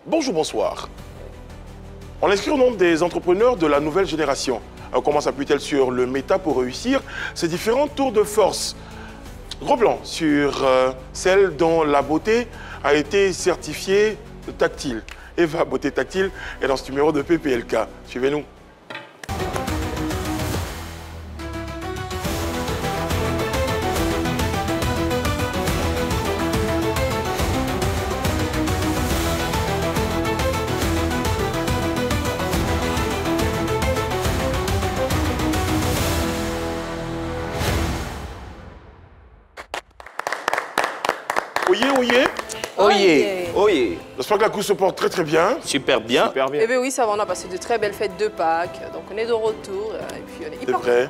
Bonjour, bonsoir. On inscrit au nombre des entrepreneurs de la nouvelle génération. Comment s'appuie-t-elle sur le méta pour réussir ces différents tours de force? Gros plan sur celle dont la beauté a été certifiée tactile. Eva Beauté Tactile est dans ce numéro de PPLK. Suivez-nous. Oyez, oyez. Oyez, oyez. J'espère que la course se porte très très bien. Super bien. Super bien. Eh bien oui, ça va, on a passé de très belles fêtes de Pâques. Donc on est de retour et puis on est C'est hyper vrai.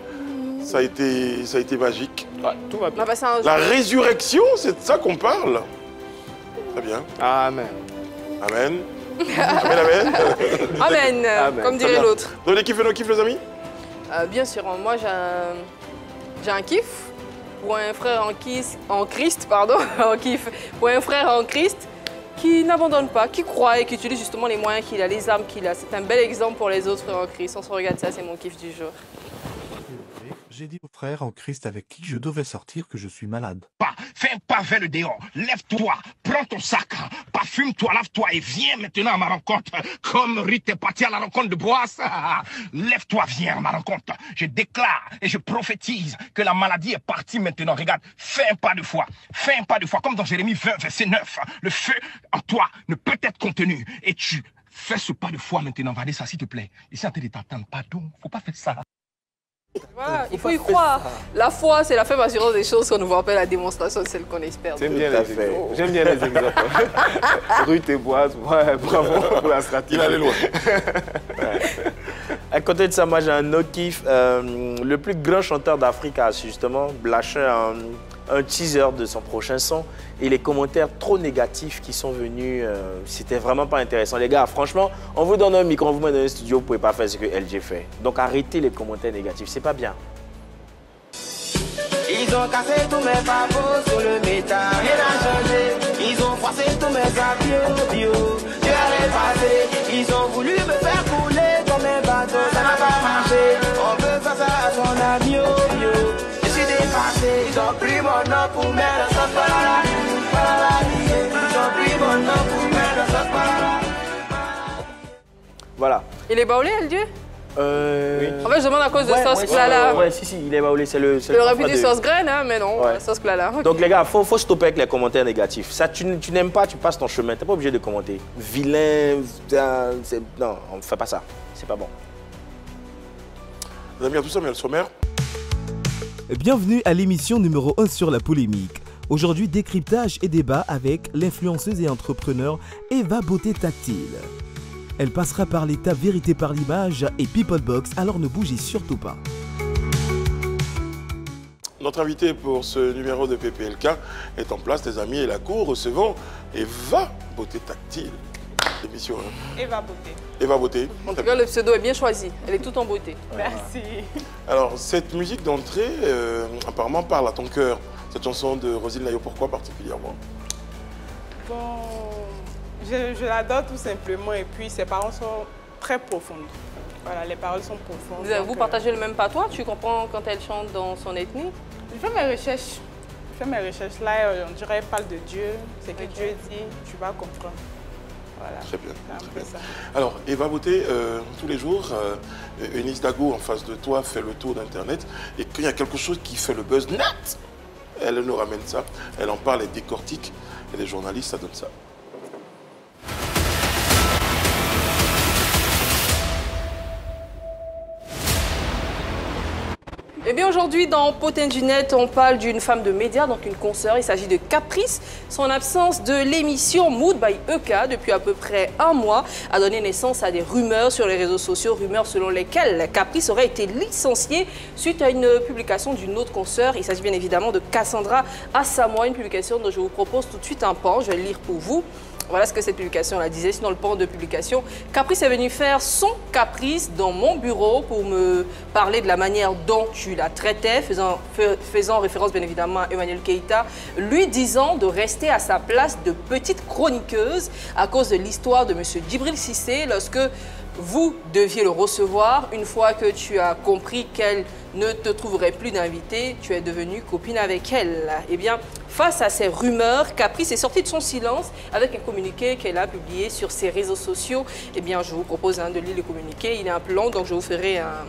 Ça a été magique. Ouais, tout va On bien. a passé un La résurrection, c'est de ça qu'on parle. Très bien. Amen. Amen. Amen, amen. Amen, Amen. comme Très dirait bien. l'autre. Donc les kiffs et nos kiffs, les amis? Bien sûr, moi j'ai un kiff pour un frère en Christ, pardon, un kiff pour un frère en Christ qui n'abandonne pas, qui croit et qui utilise justement les moyens qu'il a, les armes qu'il a. C'est un bel exemple pour les autres frères en Christ. On se regarde ça, c'est mon kiff du jour. J'ai dit au frère en Christ avec qui je devais sortir que je suis malade. Fais un pas vers le dehors, lève-toi, prends ton sac, parfume-toi, lave-toi et viens maintenant à ma rencontre. Comme Ruth est partie à la rencontre de Boaz, lève-toi, viens à ma rencontre. Je déclare et je prophétise que la maladie est partie maintenant. Regarde, fais un pas de foi, comme dans Jérémie 20, verset 9. Le feu en toi ne peut être contenu et tu fais ce pas de foi maintenant. Vanessa, s'il te plaît. Ici, en train de t'entendre, pardon, faut pas faire ça. Voilà, il faut y croire. La foi, c'est la ferme assurance des choses qu'on ne voit pas, la démonstration de celle qu'on espère. J'aime bien Tout à les fait. exemples. J'aime bien les exemples. Ruth et Boaz, ouais, bravo pour la stratégie. Il allait loin. À côté de ça, moi j'ai un autre kiff. Le plus grand chanteur d'Afrique a justement lâché un teaser de son prochain son. Et les commentaires trop négatifs qui sont venus, c'était vraiment pas intéressant. Les gars, franchement, on vous donne un micro, on vous met dans un studio, vous pouvez pas faire ce que LG fait. Donc arrêtez les commentaires négatifs, c'est pas bien. Ils ont cassé tous mes pavots sur le métal, rien n'a changé. Ils ont froissé tous mes avions bio, Dieu allait passer. Ils ont voulu me faire couler comme un bateau, ça n'a pas marché. On veut faire ça à son avion bio. Je suis dépassé, ils ont pris mon nom pour mettre le sauce palala. Ils ont pris mon nom pour mettre le sauce palala. Voilà. Il est baoulé, le Dieu? Oui. En fait, je demande à cause de sauce Klala. Ouais, si, il est baoulé, c'est le... Il aurait pu dire sauce graine, hein, mais non, Ouais. sauce Klala. Donc les gars, faut stopper avec les commentaires négatifs. Ça, tu n'aimes pas, tu passes ton chemin. T'es pas obligé de commenter. Vilain, non, on ne fait pas ça. C'est pas bon. Les amis, à tout ça, mais le sommaire. Bienvenue à l'émission numéro 1 sur la polémique. Aujourd'hui, décryptage et débat avec l'influenceuse et entrepreneur Eva Beauté Tactile. Elle passera par l'étape vérité par l'image et Peoplebox, alors ne bougez surtout pas. Notre invité pour ce numéro de PPLK est en place, les amis, et la cour. Recevons Eva Beauté Tactile. L'émission, hein. Eva Beauté. Eva Beauté. En tout cas, le pseudo est bien choisi. Elle est toute en beauté. Merci. Alors, cette musique d'entrée, apparemment, parle à ton cœur. Cette chanson de Roselyne Nayo, pourquoi particulièrement? Bon, je l'adore tout simplement et puis ses paroles sont très profondes. Voilà, les paroles sont profondes. Vous partagez le même patois? Tu comprends quand elle chante dans son ethnie? Je fais mes recherches. Là, on dirait qu'elle parle de Dieu. C'est que Dieu dit, tu vas comprendre. Voilà. Très bien. C'est un Très peu bien. ça. Alors, Eva Beauté, tous les jours, Eunice Dago en face de toi fait le tour d'Internet. Et quand il y a quelque chose qui fait le buzz net, elle nous ramène ça. Elle en parle, elle décortique. Et les journalistes, ça donne ça. Eh bien aujourd'hui dans Potin du Net, on parle d'une femme de médias, donc une consoeur. Il s'agit de Caprice. Son absence de l'émission Mood by EK depuis à peu près un mois a donné naissance à des rumeurs sur les réseaux sociaux, rumeurs selon lesquelles Caprice aurait été licenciée suite à une publication d'une autre consoeur. Il s'agit bien évidemment de Cassandra Assamoah, une publication dont je vous propose tout de suite un pan, je vais le lire pour vous. Voilà ce que cette publication la disait. Sinon, le pan de publication, Caprice est venu faire son caprice dans mon bureau pour me parler de la manière dont tu la traitais, faisant référence bien évidemment à Emmanuel Keïta, lui disant de rester à sa place de petite chroniqueuse à cause de l'histoire de M. Djibril Cissé lorsque vous deviez le recevoir. Une fois que tu as compris qu'elle ne te trouverait plus d'invité, tu es devenue copine avec elle. Eh bien, face à ces rumeurs, Caprice est sortie de son silence avec un communiqué qu'elle a publié sur ses réseaux sociaux. Eh bien, je vous propose de lire le communiqué. Il est un peu long, donc je vous ferai un...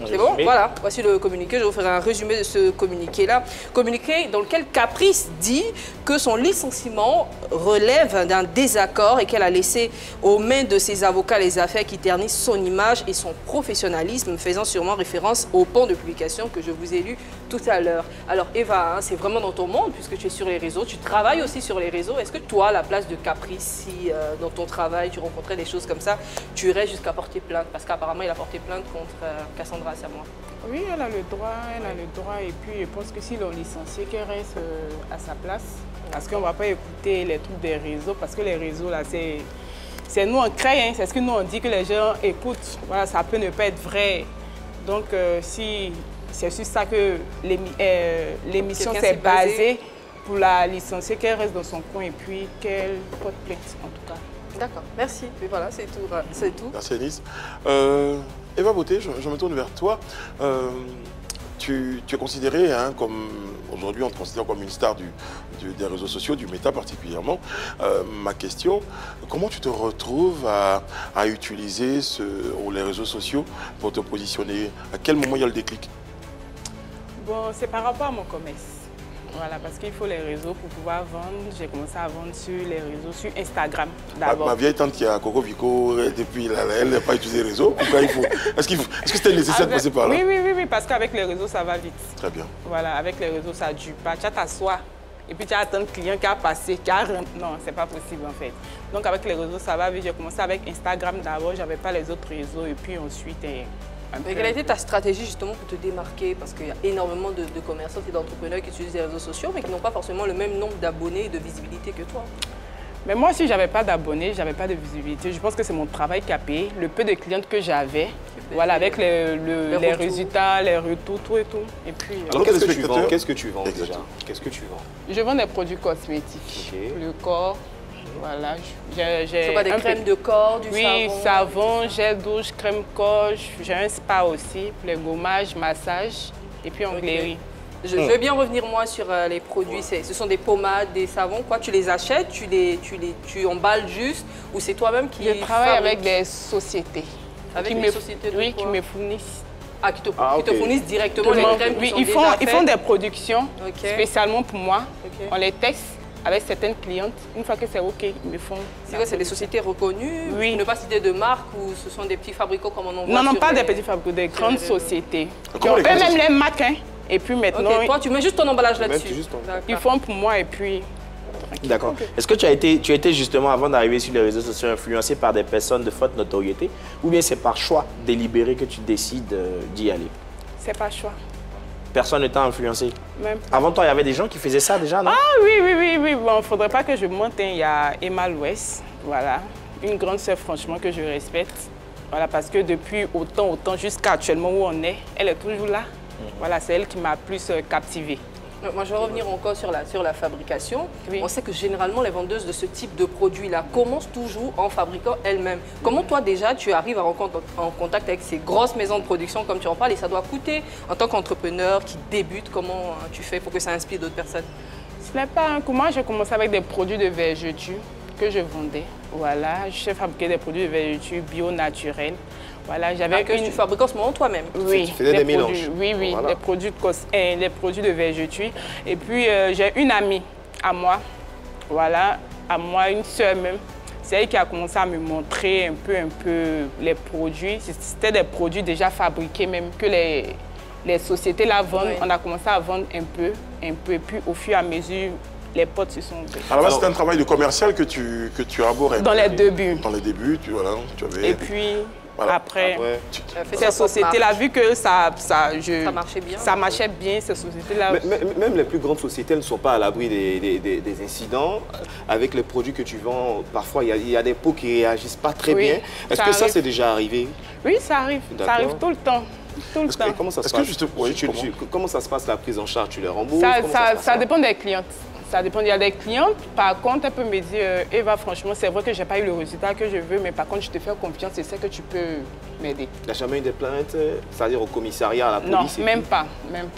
C'est bon? Voilà, voici le communiqué. Je vous ferai un résumé de ce communiqué-là. Communiqué dans lequel Caprice dit que son licenciement relève d'un désaccord et qu'elle a laissé aux mains de ses avocats les affaires qui ternissent son image et son professionnalisme, faisant sûrement référence au pan de publication que je vous ai lu tout à l'heure. Alors Eva, hein, c'est vraiment dans ton monde puisque tu es sur les réseaux, tu travailles aussi sur les réseaux. Est-ce que toi, à la place de Caprice, si dans ton travail tu rencontrais des choses comme ça, tu irais jusqu'à porter plainte? Parce qu'apparemment il a porté plainte contre Cassandra Samoa. Oui, elle a le droit, et puis je pense que si l'on licencie, qu'elle reste à sa place, parce qu'on ne va pas écouter les trucs des réseaux, parce que les réseaux, là, c'est nous on crée, hein, c'est ce que nous on dit que les gens écoutent, voilà, ça peut ne pas être vrai. Donc si c'est sur ça que l'émission s'est basée, pour la licencier, qu'elle reste dans son coin et puis qu'elle porte plainte, en tout cas. D'accord, merci. Et voilà, c'est tout. Merci Anis. Eva Beauté, je me tourne vers toi. Tu es considérée, hein, comme aujourd'hui on te considère comme une star des réseaux sociaux, du méta particulièrement. Ma question, comment tu te retrouves à utiliser les réseaux sociaux pour te positionner? À quel moment il y a le déclic? Bon, c'est par rapport à mon commerce. Voilà, parce qu'il faut les réseaux pour pouvoir vendre. J'ai commencé à vendre sur les réseaux, sur Instagram d'abord. Ma vieille tante qui a Coco Vico, depuis elle n'a pas utilisé les réseaux. Pourquoi il faut? Est-ce que c'était nécessaire de passer par là? Oui, parce qu'avec les réseaux, ça va vite. Très bien. Voilà, avec les réseaux, ça ne dure pas. Tu as t'asseoir et puis tu as tant de clients qui a passé, qui a rentré. Non, c'est pas possible en fait. Donc avec les réseaux, ça va vite. J'ai commencé avec Instagram d'abord, j'avais pas les autres réseaux et puis ensuite... Mais quelle a été ta stratégie justement pour te démarquer? Parce qu'il y a énormément de commerçants et d'entrepreneurs qui utilisent les réseaux sociaux mais qui n'ont pas forcément le même nombre d'abonnés et de visibilité que toi. Mais moi aussi, je n'avais pas d'abonnés, je n'avais pas de visibilité. Je pense que c'est mon travail qui a payé. Le peu de clientes que j'avais, voilà, avec les résultats, les retours, tout et tout. Et puis, alors qu'est-ce que tu vends? Qu'est-ce que tu vends déjà? Qu'est-ce que tu vends? Je vends des produits cosmétiques, le corps. Voilà, j'ai pas des crèmes de corps, du savon? Oui, savon, gel douche, crème corps. J'ai un spa aussi, pour les gommages, massages et puis onglerie. Je veux bien revenir moi sur les produits. Ce sont des pommades, des savons, quoi. Tu les achètes, tu emballes juste ou c'est toi-même qui... Je travaille avec des sociétés. Avec des sociétés de quoi? Oui, qui me fournissent. Ah, qui te fournissent directement les crèmes qui sont déjà faites. Ils font des productions spécialement pour moi. On les teste avec certaines clientes. Une fois que c'est OK, ils me font... C'est quoi, c'est des sociétés reconnues? Oui. Pour ne pas citer de marque ou ce sont des petits fabricants comme on en voit? Non, pas des petits fabricants, des grandes sociétés. Qui ont fait même les marques, hein. Et puis maintenant... OK, toi, tu mets juste ton emballage là-dessus. Ils font pour moi et puis... D'accord. Est-ce que tu as été justement, avant d'arriver sur les réseaux sociaux, influencé par des personnes de forte notoriété ou bien c'est par choix délibéré que tu décides d'y aller? C'est par choix. Personne ne t'a influencé? Même pas. Avant toi, il y avait des gens qui faisaient ça déjà, non? Ah oui. Bon, il ne faudrait pas que je monte. Hein. Il y a Emma Louest, voilà. Une grande sœur, franchement, que je respecte. Voilà, parce que depuis autant jusqu'à actuellement où on est, elle est toujours là. Voilà, c'est elle qui m'a plus captivée. Moi, je vais revenir encore sur la fabrication. Oui. On sait que généralement, les vendeuses de ce type de produit-là commencent toujours en fabriquant elles-mêmes. Comment toi, déjà, tu arrives à rentrer en contact avec ces grosses maisons de production, comme tu en parles, et ça doit coûter, en tant qu'entrepreneur qui débute, comment tu fais pour que ça inspire d'autres personnes? Ce n'est pas un coup. Moi, j'ai commencé avec des produits de vergeture que je vendais. Voilà, je fabriquais des produits de vergeture bio, naturels. Voilà, j'avais tu fabriques en ce moment toi-même? Oui, tu faisais des mélanges. Oui, voilà. Les produits de vergeture. Et puis, j'ai une amie à moi, voilà, une sœur même. C'est elle qui a commencé à me montrer un peu les produits. C'était des produits déjà fabriqués même, que les sociétés la vendent. Oui. On a commencé à vendre un peu. Et puis, au fur et à mesure, les potes se sont... Alors là, c'était un travail de commercial que tu abordais. Dans les débuts. Dans les débuts, tu avais... Et puis, Voilà. Après, Fait ces sa sociétés-là, vu que ça marchait bien. Ça marchait bien, ces sociétés-là. Même les plus grandes sociétés ne sont pas à l'abri des incidents. Avec les produits que tu vends, parfois, il y a des pots qui ne réagissent pas très Oui, bien. Est-ce que ça, arrive. c'est déjà arrivé? Oui, ça arrive. Ça arrive tout le temps. Tout le temps. Et comment ça se Est-ce que passe? justement, oui, Comment ça se passe la prise en charge? Tu les rembourses? Comment se passe Ça dépend des clientes. Ça dépend. Il y a des clientes, par contre, elle peut me dire, Eva, franchement, c'est vrai que je n'ai pas eu le résultat que je veux, mais par contre, je te fais confiance et sais que tu peux m'aider. Il n'y a jamais eu des plaintes, c'est-à-dire au commissariat, à la Non, police? même pas. Même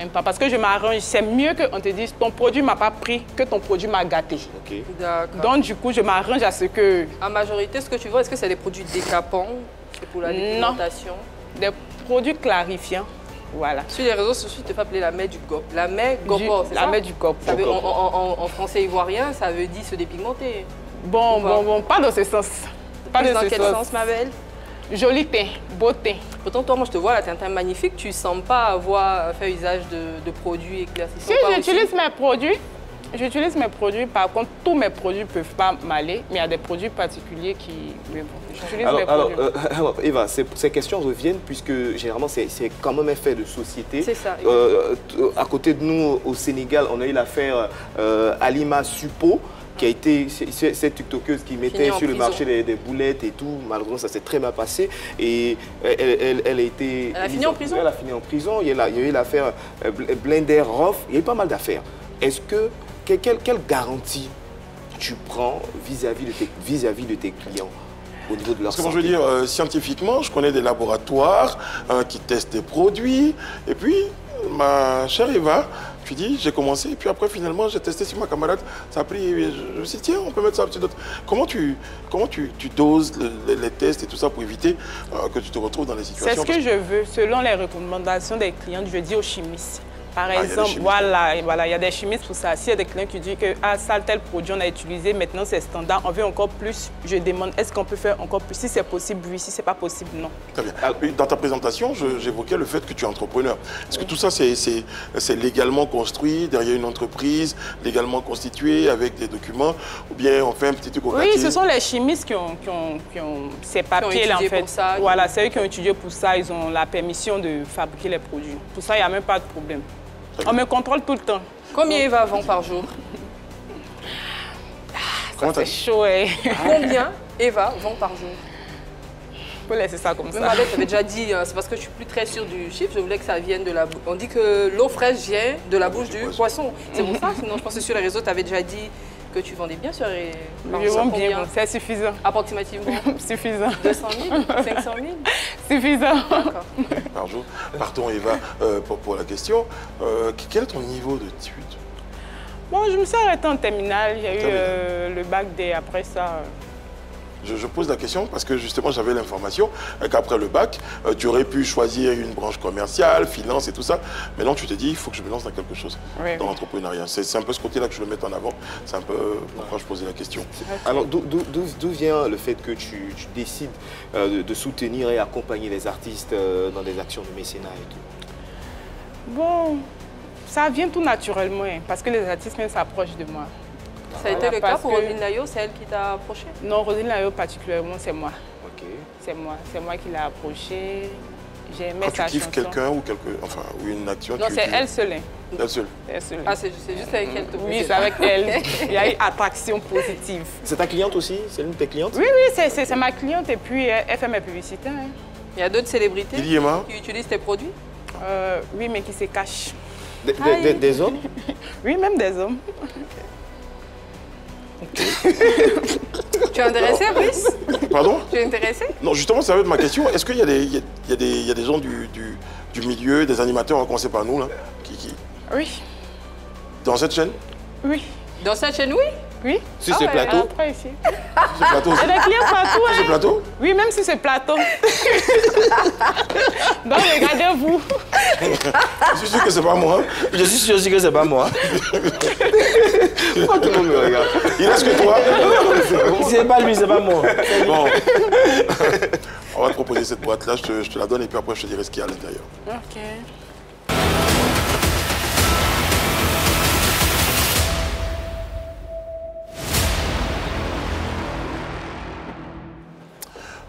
pas. Parce que je m'arrange. C'est mieux qu'on te dise, ton produit ne m'a pas pris que ton produit m'a gâté. Ok. D'accord. Donc, du coup, je m'arrange à ce que... En majorité, ce que tu vois, est-ce que c'est des produits décapants? C'est pour la dépigmentation? Des produits clarifiants. Voilà. Sur les réseaux sociaux, tu te fais appeler la mère du GOP. La mère GOPO, c'est ça? La mère du GOP. Ça veut, en français ivoirien, ça veut dire se dépigmenter. Bon, pas dans ce sens. Pas Plus dans dans ce quel sens, ma belle? Joli teint, beau teint. Pourtant, toi, moi, je te vois, là, t'es un teint magnifique. Tu ne sens pas avoir fait usage de produits éclaircissants. Si j'utilise mes produits, par contre, tous mes produits ne peuvent pas m'aller, mais il y a des produits particuliers qui... Mais bon, j'utilise mes produits. Alors, Eva, ces questions reviennent puisque généralement, c'est quand même un fait de société. C'est ça. À côté de nous, au Sénégal, on a eu l'affaire Alima Supo, qui a été cette tiktokeuse qui mettait sur le marché des boulettes et tout. Malheureusement, ça s'est très mal passé. Et elle a fini en prison. Elle a fini en prison. Il y a eu l'affaire Blender Roth. Il y a eu pas mal d'affaires. Est-ce que, quelle garantie tu prends vis-à-vis de tes clients au niveau de leur Parce que santé? moi, je veux dire, scientifiquement, je connais des laboratoires qui testent des produits. Et puis, ma chère Eva, tu dis, j'ai commencé, et puis après, finalement, j'ai testé sur ma camarade, ça a pris, je me suis dit, tiens, on peut mettre ça un petit d'autre. Comment tu doses les tests et tout ça pour éviter que tu te retrouves dans les situations? C'est ce que je veux, selon les recommandations des clients, je dis aux chimistes. Par exemple, il y a des chimistes. voilà, il y a des chimistes pour ça. S'il y a des clients qui disent que ça, tel produit, on a utilisé, maintenant c'est standard, on veut encore plus, je demande, est-ce qu'on peut faire encore plus? Si c'est possible, oui. Si c'est pas possible, non. Très bien. Dans ta présentation, j'évoquais le fait que tu es entrepreneur. Est-ce que tout ça, c'est légalement construit, derrière une entreprise, légalement constituée, avec des documents, ou bien on fait un petit truc au quartier? Oui, ce sont les chimistes qui ont ces papiers-là, en fait. pour ça, Voilà, c'est eux qui ont étudié pour ça, ils ont la permission de fabriquer les produits. Pour ça, il n'y a même pas de problème. On me contrôle tout le temps. Combien Eva vend par jour? C'est chaud, hein. Combien Eva vend par jour? On peut laisser ça comme ça. Même avec, j'avais déjà dit, c'est parce que je suis plus très sûre du chiffre, je voulais que ça vienne de la bouche. On dit que l'eau fraîche vient de la bouche du poisson. C'est pour ça, sinon je pense que sur les réseaux, tu avais déjà dit que tu vendais bien sur les... Je vends bien, c'est suffisant. Approximativement Suffisant. 200 000, 500 000? Suffisant. D'accord. Par jour. Partons, Eva, pour la question. Quel est ton niveau d'études? Bon, je me suis arrêtée en terminale. J'ai eu le bac D après ça. Je pose la question parce que justement j'avais l'information qu'après le bac, tu aurais pu choisir une branche commerciale, finance et tout ça. Maintenant tu te dis, il faut que je me lance dans quelque chose, dans l'entrepreneuriat. C'est un peu ce côté-là que je le mette en avant. C'est un peu pourquoi je posais la question. Alors d'où vient le fait que tu décides de soutenir et accompagner les artistes dans des actions de mécénat et tout? Bon, ça vient tout naturellement hein, parce que les artistes même s'approchent de moi. Ça a été le cas pour Roselyne Layo, c'est elle qui t'a approché? Non, Roselyne Layo particulièrement, c'est moi. Ok. C'est moi qui l'ai approché. J'ai aimé Quand sa tu kiffes chanson. quelqu'un ou une action? Non, c'est elle seule. Elle seule? Elle seule. Ah, c'est juste avec elle? Oui, c'est avec elle. Il y a eu attraction positive. C'est ta cliente aussi? C'est l'une de tes clientes? Oui, c'est ma cliente et puis elle fait mes publicités. Hein. Il y a d'autres célébrités qui utilisent tes produits? Oui, mais qui se cachent. Des hommes? Oui, même des hommes. Tu es intéressé, Brice? Pardon? Tu es intéressé? Non, justement, ça va être ma question. Est-ce qu'il y a des gens du milieu, des animateurs qu'on ne sait pas nous, là, Oui. Dans cette chaîne? Oui. Dans cette chaîne, oui? Oui. Sur ce plateau? Après, ici. Ce plateau aussi? Il y a des clients partout. Sur ce plateau? Oui, même sur ce plateau. Donc, regardez-vous. Je suis sûr que c'est pas moi. Je suis sûr aussi que c'est pas moi. Pourquoi tout le monde me regarde? Il reste que toi. C'est pas lui, c'est pas moi. Bon. On va te proposer cette boîte-là, je te la donne et puis après je te dirai ce qu'il y a à l'intérieur. Ok.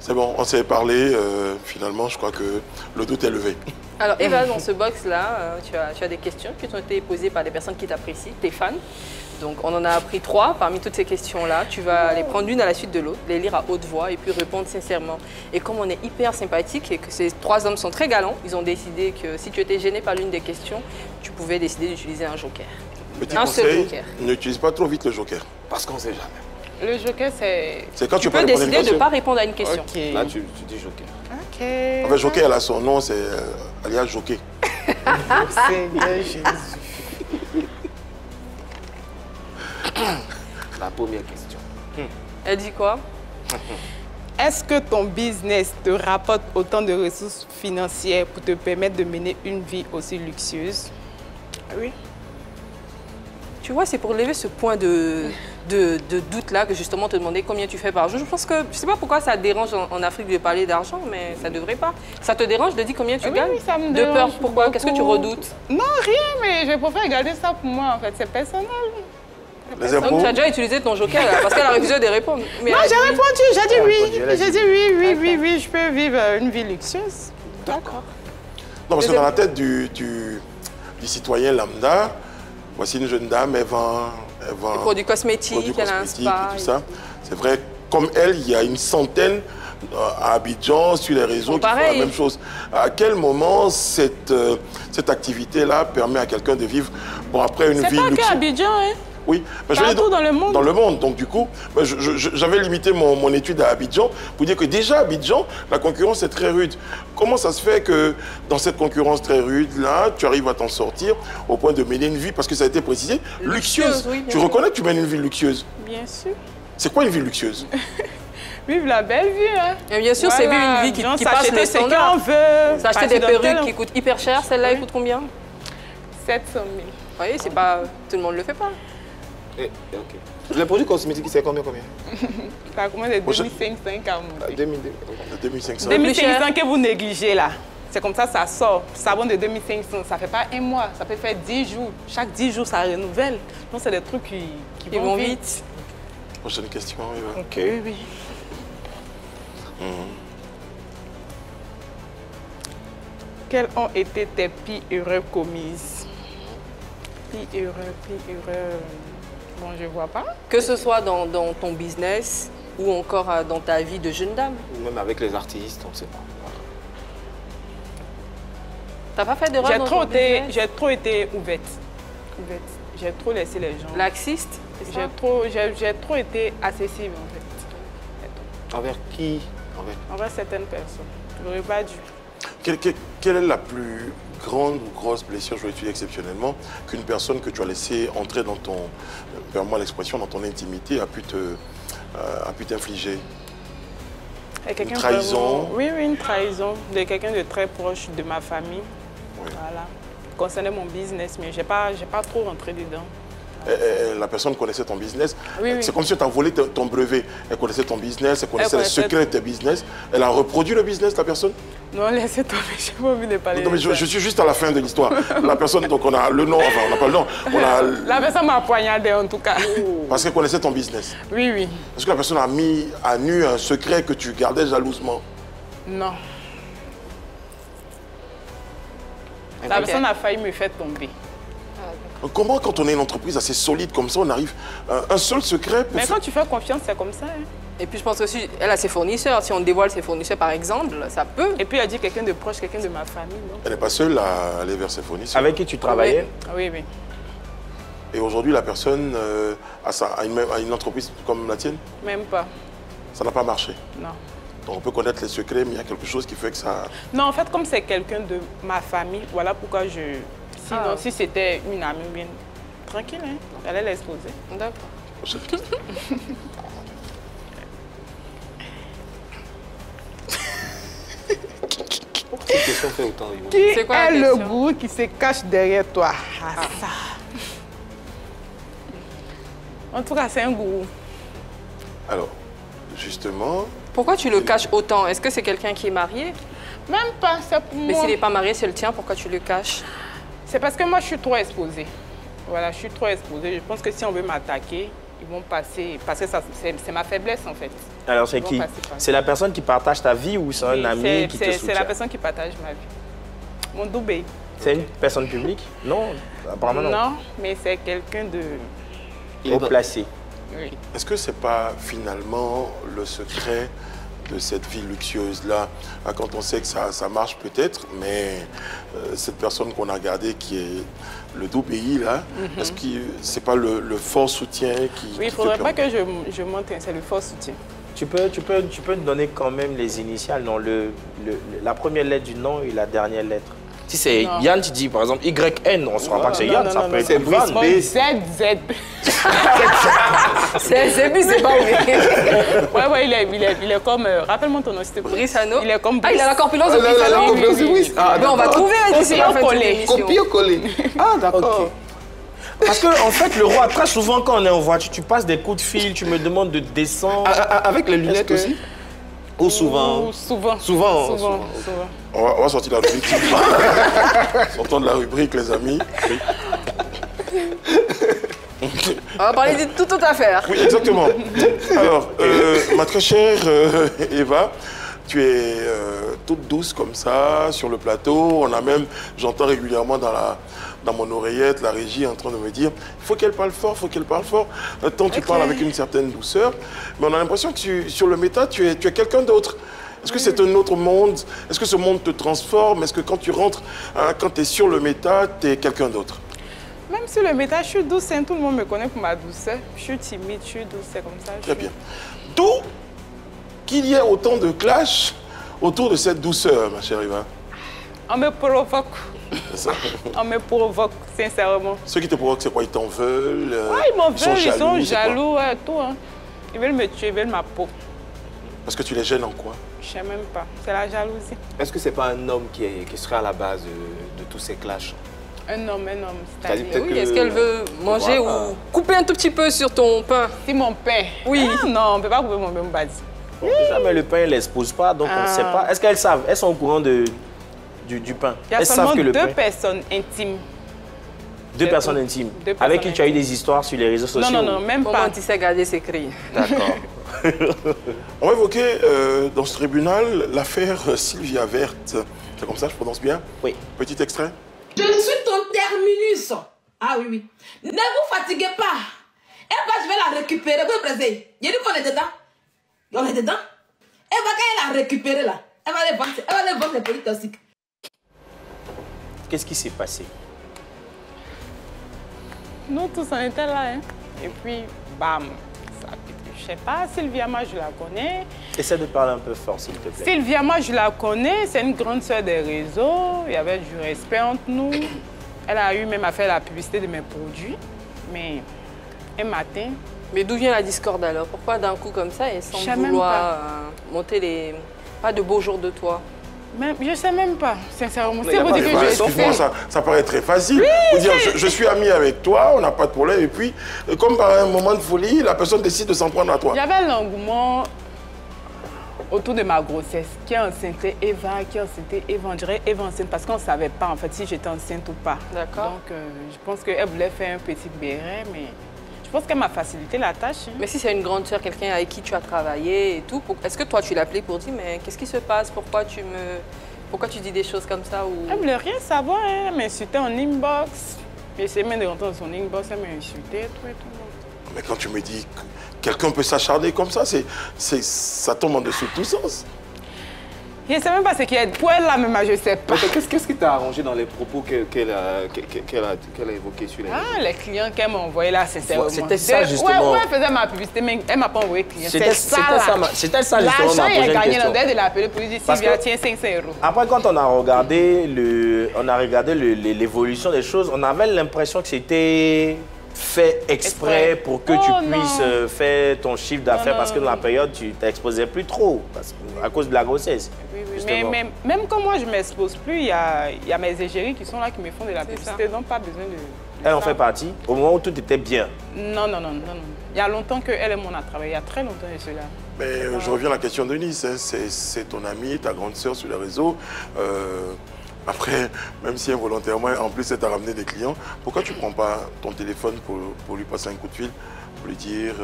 C'est bon, on s'est parlé. Finalement, je crois que le doute est levé. Alors, Eva, dans ce box-là, tu as des questions qui t'ont été posées par des personnes qui t'apprécient, tes fans. Donc, on en a appris 3 parmi toutes ces questions-là. Tu vas les prendre l'une à la suite de l'autre, les lire à haute voix et puis répondre sincèrement. Et comme on est hyper sympathique et que ces 3 hommes sont très galants, ils ont décidé que si tu étais gêné par l'une des questions, tu pouvais décider d'utiliser un joker. Petit un conseil, seul joker. n'utilise pas trop vite le joker, parce qu'on ne sait jamais. Le joker, c'est... C'est quand Tu peux décider de ne pas répondre à une question. Ok. Là, tu dis joker. Ok. En fait, joker, elle a son nom, c'est alias Joker. Seigneur Jésus. La première question. Elle dit quoi? Est-ce que ton business te rapporte autant de ressources financières pour te permettre de mener une vie aussi luxueuse? Oui. Tu vois, c'est pour lever ce point de doute-là que justement te demander combien tu fais par jour. Je pense que, je ne sais pas pourquoi ça te dérange en Afrique de parler d'argent, mais ça ne devrait pas. Ça te dérange de dire combien tu gagnes? Oui, ça me de dérange peur, pourquoi? beaucoup. Qu'est-ce que tu redoutes? Non, rien, mais je préfère garder ça pour moi, en fait. C'est personnel. Les impôts. Donc tu as déjà utilisé ton joker là, parce qu'elle a refusé de répondre. Mais Non, elle a j'ai dit oui. répondu, j'ai dit oui. elle a dit J'ai dit oui, je peux vivre une vie luxueuse. D'accord. Non, parce que dans la tête du citoyen lambda, voici une jeune dame, elle vend Des produits cosmétiques, elle a un spa. et tout ça. C'est vrai, comme elle, il y a une centaine à Abidjan, sur les réseaux, qui font la même chose. À quel moment cette activité-là permet à quelqu'un de vivre après une vie C'est pas luxueuse? qu'à Abidjan, hein? Oui, mais je veux dire, Partout dans le monde. Dans le monde. Donc du coup, j'avais limité mon étude à Abidjan pour dire que déjà à Abidjan, la concurrence est très rude. Comment ça se fait que dans cette concurrence très rude-là, tu arrives à t'en sortir au point de mener une vie, parce que ça a été précisé, luxueuse. Oui, tu reconnais que tu mènes une vie luxueuse? Bien sûr. C'est quoi une vie luxueuse? Vive la belle vie, hein? Et bien sûr, c'est Voilà. une vie qui Genre, passe s'acheter le ce qu'on standard. veut. S'acheter des perruques qui coûtent hyper cher, celle-là, elle coûte combien? 700 000. Vous voyez, c'est pas... Tout le monde ne le fait pas. Ok. Les produits cosmétiques, c'est combien? Ça commence de 2500 à monter. 2500. 2500 que vous négligez là. C'est comme ça, ça sort. Savon de 2500, ça ne fait pas un mois, ça peut faire 10 jours. Chaque 10 jours, ça renouvelle. Donc, c'est des trucs qui Ils vont vite. Prochaine question, Eva. Ok, oui. Quelles ont été tes pires erreurs commises? Pire erreur... Bon, je vois pas. Que ce soit dans ton business ou encore dans ta vie de jeune dame. Ou même avec les artistes, on ne sait pas. T'as pas fait d'erreur dans ton business? J'ai trop été ouverte. J'ai trop laissé les gens. Laxiste? J'ai trop été accessible en fait. Envers qui? Envers certaines personnes. Je n'aurais pas dû. Quelle est la plus grande ou grosse blessure, je vais étudier exceptionnellement, qu'une personne que tu as laissé entrer dans ton, permets-moi l'expression, dans ton intimité a pu t'infliger? Une trahison? Vraiment, oui, une trahison de quelqu'un de très proche de ma famille. Oui. Voilà. Concernant mon business, mais je n'ai pas trop rentré dedans. La personne connaissait ton business. Oui, oui. C'est comme si tu as volé ton brevet. Elle connaissait ton business, elle connaissait les secrets de tes business. Elle a reproduit le business, la personne? Non, laissez tomber, je n'ai pas envie de parler. Non, mais je suis juste à la fin de l'histoire. La personne, donc on a le nom, enfin on n'a pas le nom. La personne m'a poignardé en tout cas. Parce qu'elle connaissait ton business. Oui, oui. Est-ce que la personne a mis à nu un secret que tu gardais jalousement? Non. La personne a failli me faire tomber. Comment, quand on est une entreprise assez solide comme ça, on arrive à un seul secret pour... Mais quand tu fais confiance, c'est comme ça. Hein. Et puis je pense aussi, elle a ses fournisseurs. Si on dévoile ses fournisseurs, par exemple, ça peut. Et puis elle dit quelqu'un de proche, quelqu'un de ma famille. Non? Elle n'est pas seule à aller vers ses fournisseurs. Avec qui tu travaillais? Oui, oui. Et aujourd'hui, la personne a une entreprise comme la tienne? Même pas. Ça n'a pas marché? Non. Donc on peut connaître les secrets, mais il y a quelque chose qui fait que ça... Non, en fait, comme c'est quelqu'un de ma famille, voilà pourquoi je... Sinon, si c'était une amie bien tranquille, hein, j'allais l'exposer. D'accord. Prochaine question. Cette question fait autant rire. Qui C'est quoi la est le question? gourou qui se cache derrière toi? Ah, ça. En tout cas, c'est un gourou. Alors, justement... Pourquoi tu le caches autant? Est-ce que c'est quelqu'un qui est marié? Même pas, c'est pour Mais moi. s'il n'est pas marié, c'est le tien, pourquoi tu le caches? C'est parce que moi, je suis trop exposée. Voilà, je suis trop exposée. Je pense que si on veut m'attaquer, ils vont passer parce que c'est ma faiblesse en fait. Alors c'est qui? C'est la personne qui partage ta vie ou c'est un ami qui te soutient? C'est la personne qui partage ma vie. Mon doubé. C'est une personne publique? Non, apparemment non. Non, mais c'est quelqu'un de... Haut placé. Oui. Est-ce que c'est pas finalement le secret de cette vie luxueuse-là, quand on sait que ça marche peut-être, mais cette personne qu'on a regardée qui est le Doubéi, là, est-ce que c'est pas le fort soutien qui... Oui, il ne faudrait pas que je monte, c'est le fort soutien. Tu peux donner quand même les initiales, non, la première lettre du nom et la dernière lettre. Si c'est Yann, tu dis par exemple YN, on ne saura pas que c'est Yann, ça peut être Ivan. ZZ. C'est lui, c'est pas oui. Ouais, il est comme... Rappelle-moi ton nom, s'il te plaît. Brissano. Il est comme il a la corpulence de Brissano. Oui. On va trouver ici en fait. Copier-coller. Ah, d'accord. Parce que en fait, le roi, très souvent quand on est en voiture, tu passes des coups de fil, tu me demandes de descendre. Avec les lunettes aussi? Ou souvent? Souvent. On va sortir la rubrique. Sortons de la rubrique, les amis. Oui. On va parler de toute affaire. Oui, exactement. Alors, ma très chère Eva, tu es toute douce comme ça, sur le plateau. On a même, j'entends régulièrement dans mon oreillette, la régie en train de me dire « il faut qu'elle parle fort, il faut qu'elle parle fort ». Tant tu parles avec une certaine douceur. Mais on a l'impression que sur le méta, tu es quelqu'un d'autre. Est-ce que c'est un autre monde? Est-ce que ce monde te transforme? Est-ce que quand tu rentres, quand tu es sur le méta, tu es quelqu'un d'autre? Même sur le méta, je suis douce. Tout le monde me connaît pour ma douceur. Je suis timide, je suis douce, c'est comme ça. Très bien. D'où qu'il y ait autant de clash autour de cette douceur, ma chère Eva? On me provoque. C'est ça. On me provoque, sincèrement. Ceux qui te provoquent, c'est quoi? Ils t'en veulent? Oui, ils m'en veulent, ils sont jaloux, tout. Hein. Ils veulent me tuer, ils veulent ma peau. Parce que tu les gênes en quoi? Je ne sais même pas. C'est la jalousie. Est-ce que c'est pas un homme qui serait à la base de tous ces clashs? Un homme, c'est-à-dire... Oui, est-ce qu'elle veut manger ou couper un tout petit peu sur ton pain? Si mon pain? Oui. Ah, non, on ne peut pas couper mon pain, badi. Bon, déjà, mais le pain, elle ne l'expose pas, donc on ne sait pas. Est-ce qu'elles savent? Elles sont au courant du pain? Il y a seulement deux personnes intimes. Deux personnes intimes? Avec qui tu as eu des histoires sur les réseaux sociaux? Non, même pas. Comment tu sais garder ses cris? D'accord. On va évoquer dans ce tribunal l'affaire Sylvia Verte. C'est comme ça, je prononce bien? Oui. Petit extrait. Je suis ton terminus. Ah oui. Ne vous fatiguez pas. Je vais la récupérer. Vous présentez. Il dit qu'on est dedans. On est dedans. Elle va quand elle la récupérer là. Elle va les vendre les produits toxiques. Qu'est-ce qui s'est passé? Nous tous on était là. Hein. Et puis, bam. Je ne sais pas, Sylvia, moi je la connais. Essaie de parler un peu fort, s'il te plaît. Sylvia, moi je la connais, c'est une grande sœur des réseaux. Il y avait du respect entre nous. Elle a eu même à faire la publicité de mes produits. Mais un matin... Mais d'où vient la discorde alors? Pourquoi d'un coup comme ça et sans vouloir monter les... Pas de beaux jours de toi? Même, je ne sais même pas, sincèrement. Excuse-moi, ça paraît très facile. Oui, dire, je suis ami avec toi, on n'a pas de problème. Et puis, comme par un moment de folie, la personne décide de s'en prendre à toi. Il y avait l'engouement autour de ma grossesse. Qui est enceinte? Eva, on dirait Eva enceinte parce qu'on ne savait pas en fait si j'étais enceinte ou pas. D'accord. Donc, je pense qu'elle voulait faire un petit béret, mais je pense qu'elle m'a facilité la tâche. Hein. Mais si c'est une grande sœur, quelqu'un avec qui tu as travaillé et tout, est-ce que toi tu l'as appelé pour dire mais qu'est-ce qui se passe? Pourquoi tu dis des choses comme ça ou... Elle ne voulait rien savoir, hein. Elle m'insultait en inbox. J'essayais même de rentrer dans son inbox, elle m'a insulté, tout et tout. Mais quand tu me dis que quelqu'un peut s'acharner comme ça, ça tombe en dessous de tout sens. Je ne sais même pas ce qu'il y a. Pour elle, là, même, je ne sais pas. Qu'est-ce qui t'a arrangé dans les propos qu'elle a évoqués sur les réseaux? Ah, les clients qu'elle m'a envoyés là, c'était ça, justement. Ouais, elle faisait ma publicité, mais elle ne m'a pas envoyé de clients. C'était ça, justement, ma prochaine question. L'argent, il a gagné, on devait l'appeler pour lui dire, Sylvia, tiens, 500 €. Après, quand on a regardé l'évolution des choses, on avait l'impression que c'était fait exprès pour que tu puisses faire ton chiffre d'affaires parce que dans la période, tu t'exposais plus trop à cause de la grossesse. Oui. Mais même quand moi, je ne m'expose plus, il y a mes égéries qui sont là, qui me font de la publicité, donc pas besoin de elle en fait partie au moment où tout était bien? Non. Il y a longtemps qu'elle et moi, on a travaillé, il y a très longtemps de cela. Mais je reviens à la question de Nice, hein. C'est ton amie, ta grande sœur sur les réseaux. Après, même si involontairement, en plus, elle t'a ramené des clients, pourquoi tu ne prends pas ton téléphone pour lui passer un coup de fil pour lui dire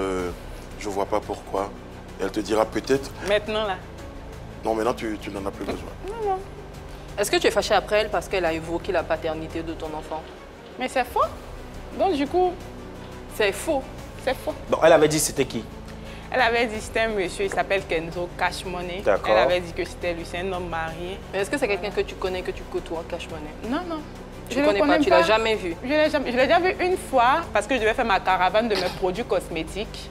je vois pas pourquoi. Et elle te dira peut-être... Maintenant, là. Non, maintenant, tu n'en as plus besoin. Non. Est-ce que tu es fâché après elle parce qu'elle a évoqué la paternité de ton enfant? Mais c'est faux. Donc, du coup... C'est faux. C'est faux. Bon, elle avait dit c'était qui? Elle avait dit que c'était un monsieur, il s'appelle Kenzo Cash Money. D'accord. Elle avait dit que c'était lui, c'est un homme marié. Mais est-ce que c'est quelqu'un que tu connais, que tu côtoies, Cash Money? Non. Tu ne connais pas, tu l'as jamais vu? Je l'ai déjà vu une fois parce que je devais faire ma caravane de mes produits cosmétiques.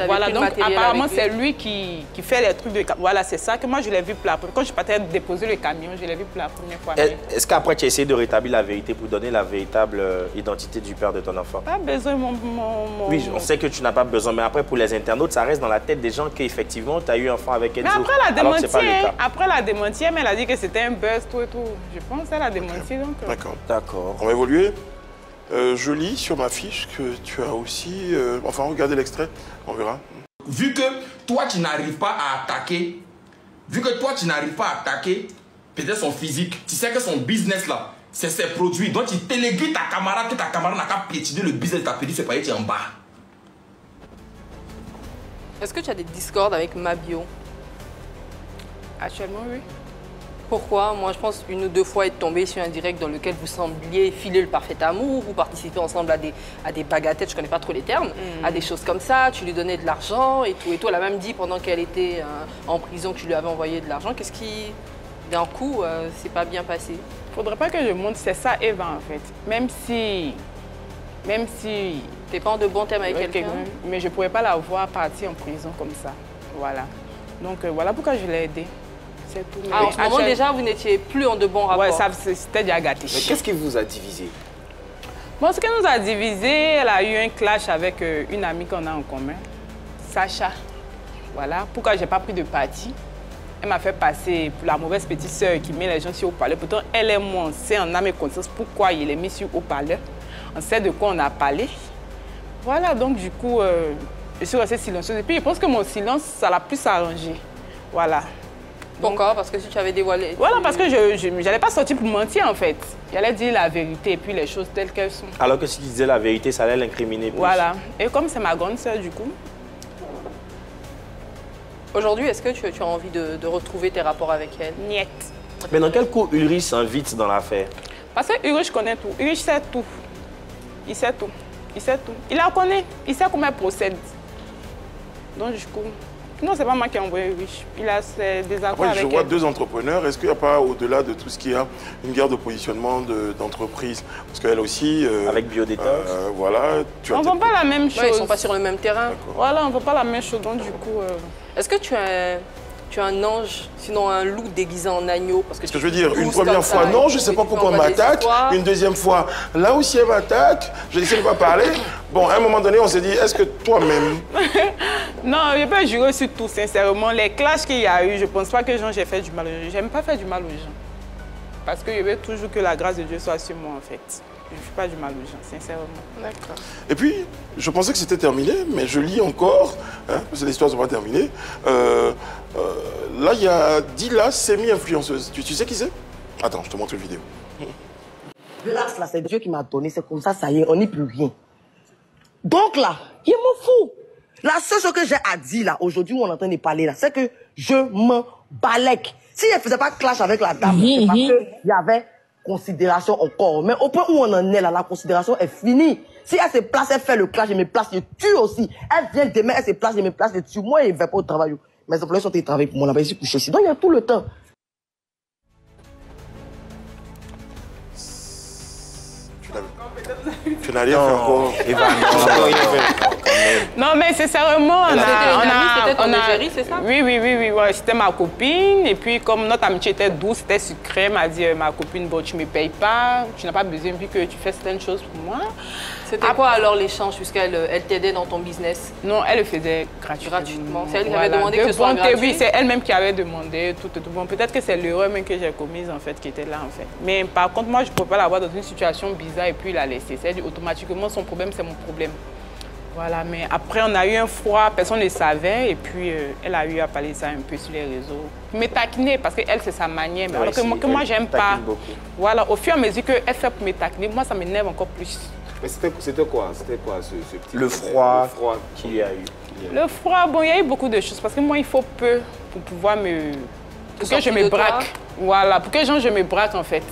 Voilà, donc apparemment c'est lui qui fait les trucs de... Voilà, c'est ça que moi je l'ai vu pour la première fois. Quand je partais déposer le camion, je l'ai vu pour la première fois. Est-ce qu'après tu as essayé de rétablir la vérité pour donner la véritable identité du père de ton enfant? Pas besoin, Oui, on sait que tu n'as pas besoin, mais après pour les internautes, ça reste dans la tête des gens qu'effectivement tu as eu un enfant avec Enzo. Mais après la démenti, elle a dit que c'était un buzz, tout et tout. Je pense qu'elle a démenti donc... D'accord. On va évoluer. Je lis sur ma fiche que tu as aussi... enfin, regardez l'extrait, on verra. Vu que toi, tu n'arrives pas à attaquer, peut-être son physique, tu sais que son business là, c'est ses produits. Donc, tu téléguides ta camarade, que ta camarade n'a qu'à piétiner le business de ta petite, c'est pas tu es en bas. Est-ce que tu as des discords avec Mabio? Actuellement, oui. Pourquoi? Moi, je pense une ou deux fois être tombé sur un direct dans lequel vous sembliez filer le parfait amour, vous participez ensemble à des bagatelles, je ne connais pas trop les termes, à des choses comme ça, tu lui donnais de l'argent et tout. Elle a même dit pendant qu'elle était en prison que tu lui avais envoyé de l'argent. Qu'est-ce qui, d'un coup, c'est pas bien passé? Faudrait pas que je montre, c'est ça Eva en fait. Même si... T'es pas en de bons termes avec quelqu'un? Mais je pourrais pas la voir partir en prison comme ça. Voilà. Donc voilà pourquoi je l'ai aidée. Tout. Ah, en ce moment, déjà, vous n'étiez plus en de bons rapports. Oui, c'était déjà gâté. Mais qu'est-ce qui vous a divisé? Bon, ce qui nous a divisé, elle a eu un clash avec une amie qu'on a en commun, Sacha. Voilà. Pourquoi j'ai pas pris de parti? Elle m'a fait passer pour la mauvaise petite sœur qui met les gens sur haut-parleur. Pourtant, elle et moi, on sait en âme et conscience pourquoi il est mis sur haut-parleur. On sait de quoi on a parlé. Voilà, donc du coup, je suis restée silencieuse. Et puis, je pense que mon silence, ça l'a plus arrangé. Voilà. Pourquoi? Parce que si tu avais dévoilé... Voilà, parce que je n'allais pas sortir pour mentir, en fait. J'allais dire la vérité et puis les choses telles qu'elles sont. Alors que si tu disais la vérité, ça allait l'incriminer plus. Voilà. Et comme c'est ma grande sœur, du coup... Aujourd'hui, est-ce que tu as envie de retrouver tes rapports avec elle? Niet. Mais dans quel coup Ulrich s'invite dans l'affaire? Parce que Ulrich connaît tout. Ulrich sait tout. Il sait tout. Il sait tout. Il la connaît. Il sait comment elle procède. Donc, du coup... Non, c'est pas moi qui ai envoyé Ulrich. Il a ses désaccords avec elle. Je vois deux entrepreneurs. Est-ce qu'il n'y a pas, au-delà de tout ce qu'il y a, une guerre de positionnement d'entreprise? Parce qu'elle aussi... avec Biodetox. Voilà. On ne vend pas la même chose. Ouais, ils ne sont pas sur le même terrain. Voilà, on ne vend pas la même chose. Donc, du coup... Est-ce que tu as un ange, sinon un loup déguisé en agneau? Parce que je veux dire, une première fois, non, je ne sais pas pourquoi on m'attaque. Une deuxième fois, là aussi elle m'attaque, je n'essaie de pas parler. Bon, à un moment donné, on s'est dit, est-ce que toi-même... Non, je ne peux pas jurer sur tout, sincèrement. Les clashs qu'il y a eu, je ne pense pas que j'ai fait du mal aux gens. Je n'aime pas faire du mal aux gens. Parce que je veux toujours que la grâce de Dieu soit sur moi, en fait. Je ne fais pas du mal aux gens, sincèrement. D'accord. Et puis, je pensais que c'était terminé, mais je lis encore, hein, parce que l'histoire n'est pas terminée. Là, il y a Dila, semi-influenceuse. Tu sais qui c'est? Attends, je te montre une vidéo. Relax, là, c'est Dieu qui m'a donné, c'est comme ça, ça y est, on n'y peut rien. Donc là, il m'en fout. La seule chose que j'ai à dire là, aujourd'hui où on est en train de parler là, c'est que je m'en balèque. Si elle ne faisait pas clash avec la dame, c'est parce qu'il y avait considération encore. Mais au point où on en est là, la considération est finie. Si elle se place, elle fait le clash, je me place, je tue aussi. Elle vient demain, elle se place, je me place, je tue. Moi, je ne vais pas au travail. Mes employés sont en travail pour moi, là-bas, je suis couché ici. Donc il y a tout le temps. Tu n'as rien fait encore. Non, mais sincèrement, on a... c'est ça? Oui, ouais, c'était ma copine. Et puis, comme notre amitié était douce, c'était sucré, elle m'a dit, ma copine, bon, tu ne me payes pas, tu n'as pas besoin, vu que tu fais certaines choses pour moi. C'était quoi alors l'échange, puisqu'elle t'aidait dans ton business? Non, elle le faisait gratuitement. C'est elle qui avait demandé que ce soit gratuit? C'est elle-même qui avait demandé tout. Bon, peut-être que c'est l'erreur même que j'ai commise, en fait, qui était là, en fait. Mais par contre, moi, je ne pouvais pas la voir dans une situation bizarre et puis la laisser. C'est-à-dire, automatiquement, son problème, c'est mon problème. Voilà, mais après, on a eu un froid, personne ne le savait, et puis elle a eu à parler ça un peu sur les réseaux. Me taquiner, parce qu'elle, c'est sa manière, mais alors que moi, j'aime pas. Voilà, au fur et à mesure qu'elle fait pour me taquiner, moi, ça m'énerve encore plus. Mais c'était quoi ce petit... Le froid qu'il y a eu. Le froid, bon, il y a eu beaucoup de choses parce que moi, il faut peu pour pouvoir pour que je me braque. Voilà, pour que je me braque en fait.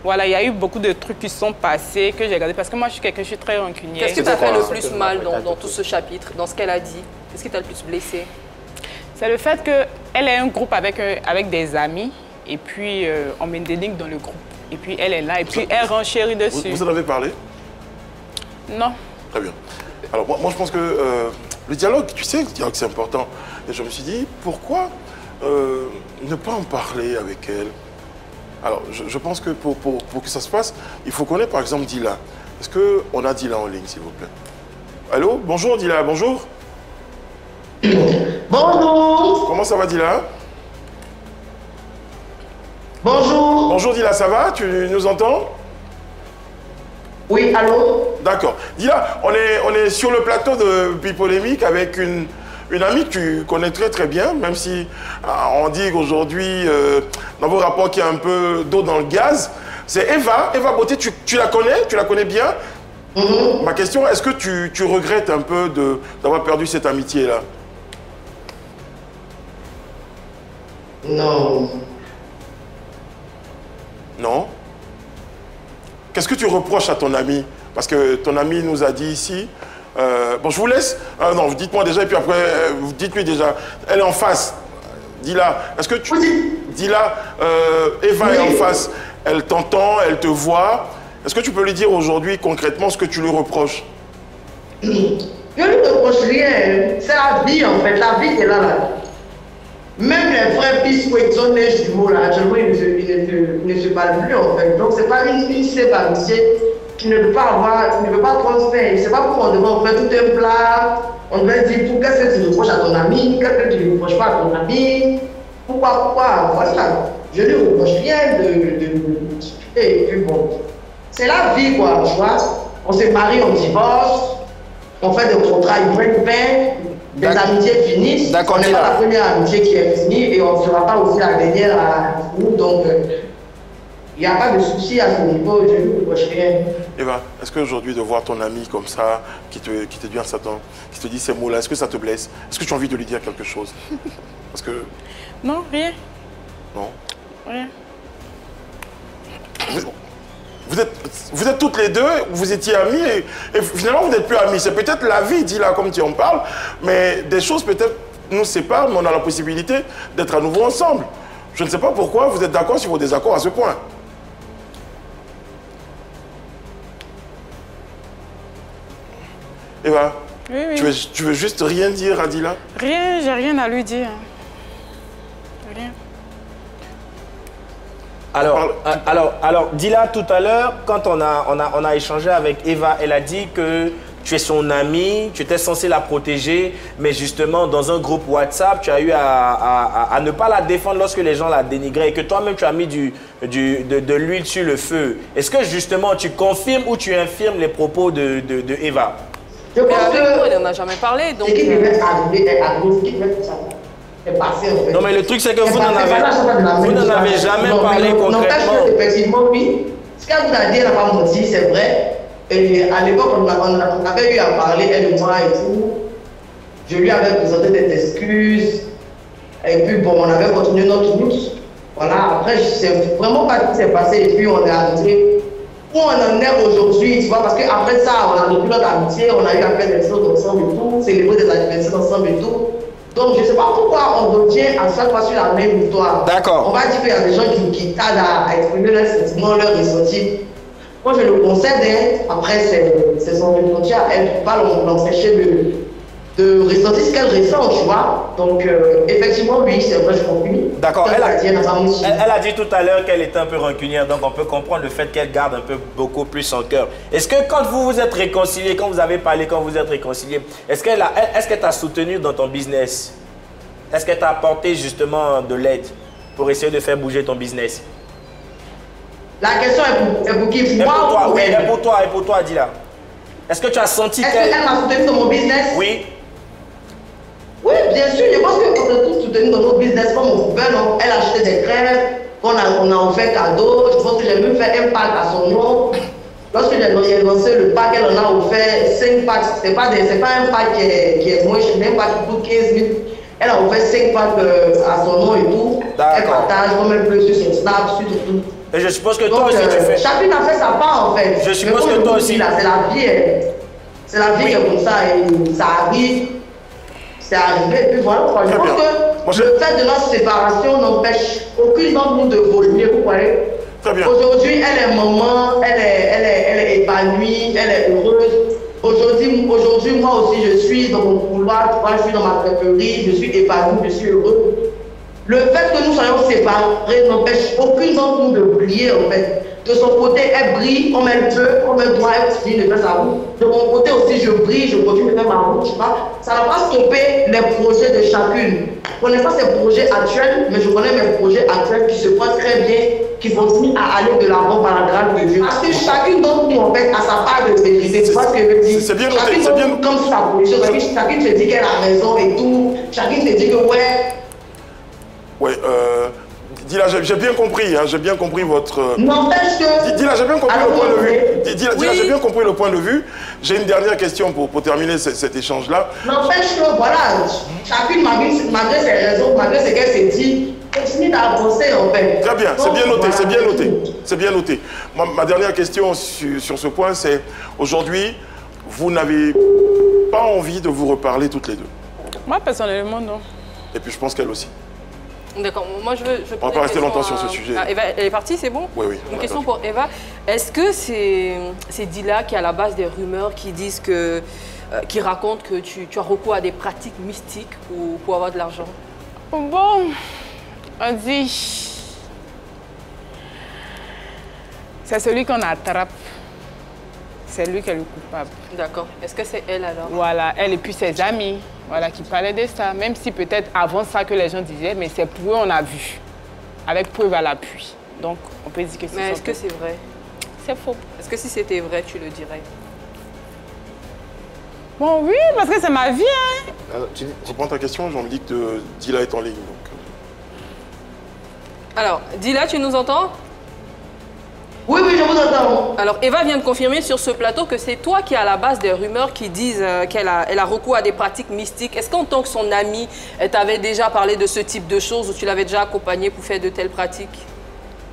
Voilà, il y a eu beaucoup de trucs qui sont passés, que j'ai regardé parce que moi, je suis très rancunière. Qu'est-ce qui t'a fait le plus mal dans tout ce chapitre, dans ce qu'elle a dit? Qu'est-ce qui t'a le plus blessé? C'est le fait qu'elle ait un groupe avec des amis et puis on met des lignes dans le groupe. Et puis elle est là et puis elle renchérit dessus. Vous en avez parlé? Non. Très bien. Alors moi je pense que le dialogue, tu sais, le dialogue c'est important. Et je me suis dit, pourquoi ne pas en parler avec elle? Alors je pense que pour que ça se passe, il faut connaître par exemple Dila. Est-ce qu'on a Dila en ligne, s'il vous plaît? Allô? Bonjour Dila, bonjour. Bonjour. Comment ça va Dila? Bonjour. Bonjour Dila, ça va? Tu nous entends? Oui, allô? D'accord. Dila, on est sur le plateau de Bipolémique avec une amie que tu connais très bien, même si on dit qu'aujourd'hui, dans vos rapports, qu'il y a un peu d'eau dans le gaz. C'est Eva Beauté, tu la connais? Tu la connais bien? Ma question, est-ce que tu regrettes un peu d'avoir perdu cette amitié-là? Non. Non? Qu'est-ce que tu reproches à ton ami? Parce que ton ami nous a dit ici... bon, je vous laisse. Non, dites-moi déjà, et puis après, dites-lui déjà. Elle est en face. Dis-la. Est-ce que tu... Dis-la, Eva est en face. Elle t'entend, elle te voit. Est-ce que tu peux lui dire aujourd'hui, concrètement, ce que tu lui reproches? Je ne lui reproche rien. C'est la vie, en fait. La vie, c'est là. Même les frères Pisco et son jumeaux, là, actuellement, ils ne se parlent plus, en fait. Donc, c'est pas une simple amitié qui ne peut pas avoir, ne peut pas transférer. C'est pas pourquoi on devrait faire tout un plat, on devrait dire tout, qu'est-ce que tu reproches à ton ami, qu'est-ce que tu ne reproches pas à ton ami, pourquoi, voilà. Je ne reproche rien et puis bon, c'est la vie, quoi, tu vois. On se marie, on divorce, on fait des contrats, ils prennent pain, des amitiés finissent. On n'est pas la première amitié qui est finie et on ne sera pas aussi la dernière à nous, donc il n'y a pas de souci à ce niveau, je ne reproche rien. Eva, est-ce qu'aujourd'hui de voir ton ami comme ça, qui te dit un certain, qui te dit ces mots-là, est-ce que ça te blesse? Est-ce que tu as envie de lui dire quelque chose? Parce que... Non, rien. Non? Rien. Vous êtes toutes les deux, vous étiez amies et finalement vous n'êtes plus amies. C'est peut-être la vie, dit là, comme tu en parles, mais des choses peut-être nous séparent, mais on a la possibilité d'être à nouveau ensemble. Je ne sais pas pourquoi vous êtes d'accord sur vos désaccords à ce point. Eva, oui. Tu veux juste rien dire à Dila? Rien, j'ai rien à lui dire. Rien. Alors, Dila, tout à l'heure, quand on a échangé avec Eva, elle a dit que tu es son amie, tu étais censé la protéger, mais justement, dans un groupe WhatsApp, tu as eu à ne pas la défendre lorsque les gens la dénigraient et que toi-même, tu as mis de l'huile sur le feu. Est-ce que justement, tu confirmes ou tu infirmes les propos de Eva? Je pense que... Elle n'en a jamais parlé, donc... Ce qui devait arriver est arrivé, ce qui devait est passé, en fait. Non, mais le truc, c'est que vous n'en avez jamais parlé concrètement. Non, effectivement, oui. Ce qu'elle vous a dit, elle n'a pas menti, c'est vrai. Et à l'époque, on avait eu à parler, elle et moi et tout. Je lui avais présenté des excuses. Et puis, bon, on avait continué notre route. Voilà, après, je ne sais vraiment pas ce qui s'est passé. Et puis, on est arrivé où on en est aujourd'hui, tu vois, parce qu'après ça, on a repris notre amitié, on a eu à faire des choses ensemble et tout, célébrer des anniversaires ensemble et tout. Donc, je ne sais pas pourquoi on revient à chaque fois sur la même histoire. D'accord. On va dire qu'il y a des gens qui tardent à exprimer leurs sentiments, leurs ressentis. Moi, je le concède, hein. Après, c'est son ressenti à elle. Je ne peux pas l'empêcher de ressentir ce qu'elle ressent, tu vois. Donc, effectivement, oui, c'est vrai, je confirme. D'accord. Elle a dit tout à l'heure qu'elle était un peu rancunière, donc on peut comprendre le fait qu'elle garde un peu beaucoup plus en cœur. Est-ce que quand vous vous êtes réconciliés, quand vous avez parlé, quand vous êtes réconciliés, est-ce qu'elle t'a soutenu dans ton business? Est-ce qu'elle t'a apporté justement de l'aide pour essayer de faire bouger ton business? La question est pour qui? Pour moi ou elle? Et pour toi, dis-la. Est-ce que tu as senti qu'elle... Est-ce qu'elle m'a soutenu dans mon business? Oui. Oui, bien sûr. Je pense qu'on a tous soutenu dans notre business comme on pouvait. Elle a acheté des crêpes, on a offert cadeau. Je pense que j'ai même fait un pack à son nom. lorsque j'ai lancé le pack, elle en a offert 5 packs. C'est pas un pack qui est moche, c'est un pack qui coûte 15 000. Elle a offert 5 packs à son nom et tout. Elle partage, comme elle peut sur son Snap, sur tout. Et je suppose que toi aussi tu fais. Chacune a fait sa part en fait. Je suppose que toi aussi. C'est la vie. C'est la vie qui est comme ça. Et ça arrive. C'est arrivé. Et puis voilà. Je pense que le fait de notre séparation n'empêche aucune d'entre nous de voler. Vous voyez. Aujourd'hui, elle est maman, elle est épanouie, elle est heureuse. Aujourd'hui, moi aussi, je suis dans mon couloir, je suis dans ma crêperie, je suis épanouie, je suis heureuse. Le fait que nous soyons séparés n'empêche aucune d'entre nous de briller en fait. De son côté, elle brille comme elle peut, comme elle doit, elle continue de faire sa route. De mon côté aussi, je brille, je continue de faire ma route. Ça ne va pas stopper les projets de chacune. Je ne connais pas ses projets actuels, mais je connais mes projets actuels qui se passent très bien, qui continuent à aller de l'avant par la grâce de Dieu. Parce que chacune d'entre nous, en fait, a sa part de vérité. Tu vois ce que je veux dire? C'est bien noté, c'est bien noté. Comme sa position, chacune se dit qu'elle a raison et tout. Chacune se dit que ouais. Ouais, Dila, j'ai bien compris, hein, j'ai bien compris votre... N'empêche que... Dila, j'ai bien compris le point de vue. Dila, j'ai bien compris le point de vue. J'ai une dernière question pour terminer cet échange-là. N'empêche que, voilà, chacune, malgré ses raisons, malgré ce qu'elle s'est dit, continue d'avancer, en fait. Très bien, c'est bien noté, c'est bien noté. C'est bien noté. Ma dernière question sur ce point, c'est, aujourd'hui, vous n'avez pas envie de vous reparler toutes les deux? Moi, personnellement, non. Et puis, je pense qu'elle aussi. D'accord, moi je veux... On va pas rester longtemps sur ce sujet. Eva, elle est partie, c'est bon? Oui, oui. Une question pour Eva. Est-ce que c'est Dila qui est à la base des rumeurs qui disent que... qui racontent que tu as recours à des pratiques mystiques pour avoir de l'argent? Bon, on dit... C'est celui qu'on attrape. C'est lui qui est le coupable. D'accord. Est-ce que c'est elle alors? Voilà, elle et puis ses amis. Voilà, qui parlaient de ça, même si peut-être avant ça que les gens disaient, mais c'est pour eux on a vu, avec preuve à l'appui. Donc, on peut dire que c'est... Mais est-ce que c'est vrai? C'est faux. Est-ce que si c'était vrai, tu le dirais? Bon, oui, parce que c'est ma vie, hein. Alors, tu reprends ta question, Jean-Luc de Dila est en ligne. Donc. Alors, Dila, tu nous entends? Oui, oui, je vous entends. Alors, Eva vient de confirmer sur ce plateau que c'est toi qui es à la base des rumeurs qui disent qu'elle a recours à des pratiques mystiques. Est-ce qu'en tant que son amie, elle t'avait déjà parlé de ce type de choses ou tu l'avais déjà accompagnée pour faire de telles pratiques?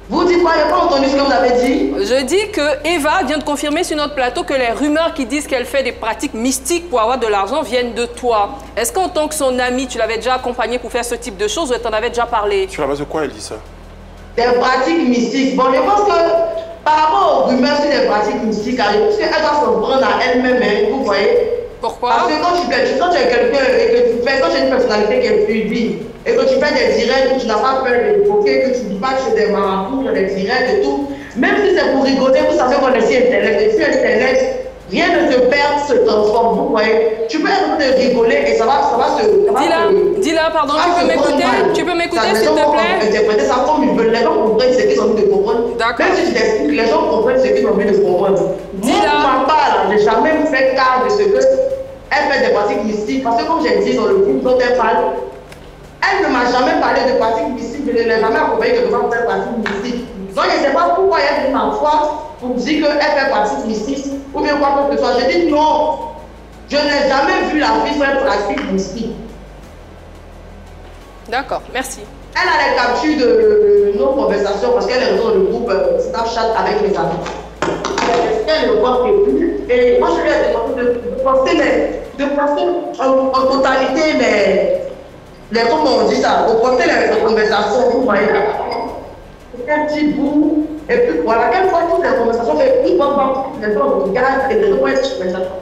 Vous dites quoi? Je n'ai pas entendu ce que vous avez dit. Je dis que Eva vient de confirmer sur notre plateau que les rumeurs qui disent qu'elle fait des pratiques mystiques pour avoir de l'argent viennent de toi. Est-ce qu'en tant que son amie, tu l'avais déjà accompagnée pour faire ce type de choses ou elle t'en avait déjà parlé? Sur la base de quoi elle dit ça? Des pratiques mystiques. Bon, je pense que par rapport aux rumeurs sur les pratiques mystiques, je pense qu'elle doit se prendre à elle-même, hein, vous voyez. Pourquoi? Parce que quand tu es quelqu'un et que tu fais, quand tu as une personnalité qui est suivie et que tu fais des directs, tu n'as pas peur d'évoquer, que tu dis pas que tu es des marabouts, des directs et tout, même si c'est pour rigoler, vous savez qu'on est sur Internet, et sur Internet, rien ne te perd, se transforme, vous voyez. Tu peux être de rigoler et ça va se... Dis-la, pardon, tu peux m'écouter s'il te plaît? Interpréter ça comme ils veulent, les gens comprennent ce qu'ils ont envie de comprendre. D'accord. Même si tu t'expliques, les gens comprennent ce qu'ils ont envie de comprendre. Moi, ma part, j'ai jamais fait cas de ce que elle fait des pratiques mystiques, parce que comme j'ai dit dans le groupe dont elle parle, elle ne m'a jamais parlé de pratiques mystiques, je ne l'ai jamais accompagnée quelque part pour faire des pratiques mystiques. Donc je ne sais pas pourquoi elle est ma foi pour dire qu'elle fait pratiques mystiques ou bien quoi que ce soit. Je dis non, je n'ai jamais vu la fille faire pratique mystique. D'accord, merci. Elle a les captures de nos conversations parce qu'elle est dans le groupe Snapchat avec les amis. Elle ne voit plus. Et moi, je lui ai demandé de passer en totalité comment on dit ça, de porter les conversations, vous voyez. Un petit bout, et puis voilà, quelquefois toutes les conversations, les gens regardent et les gens vont sur les autres.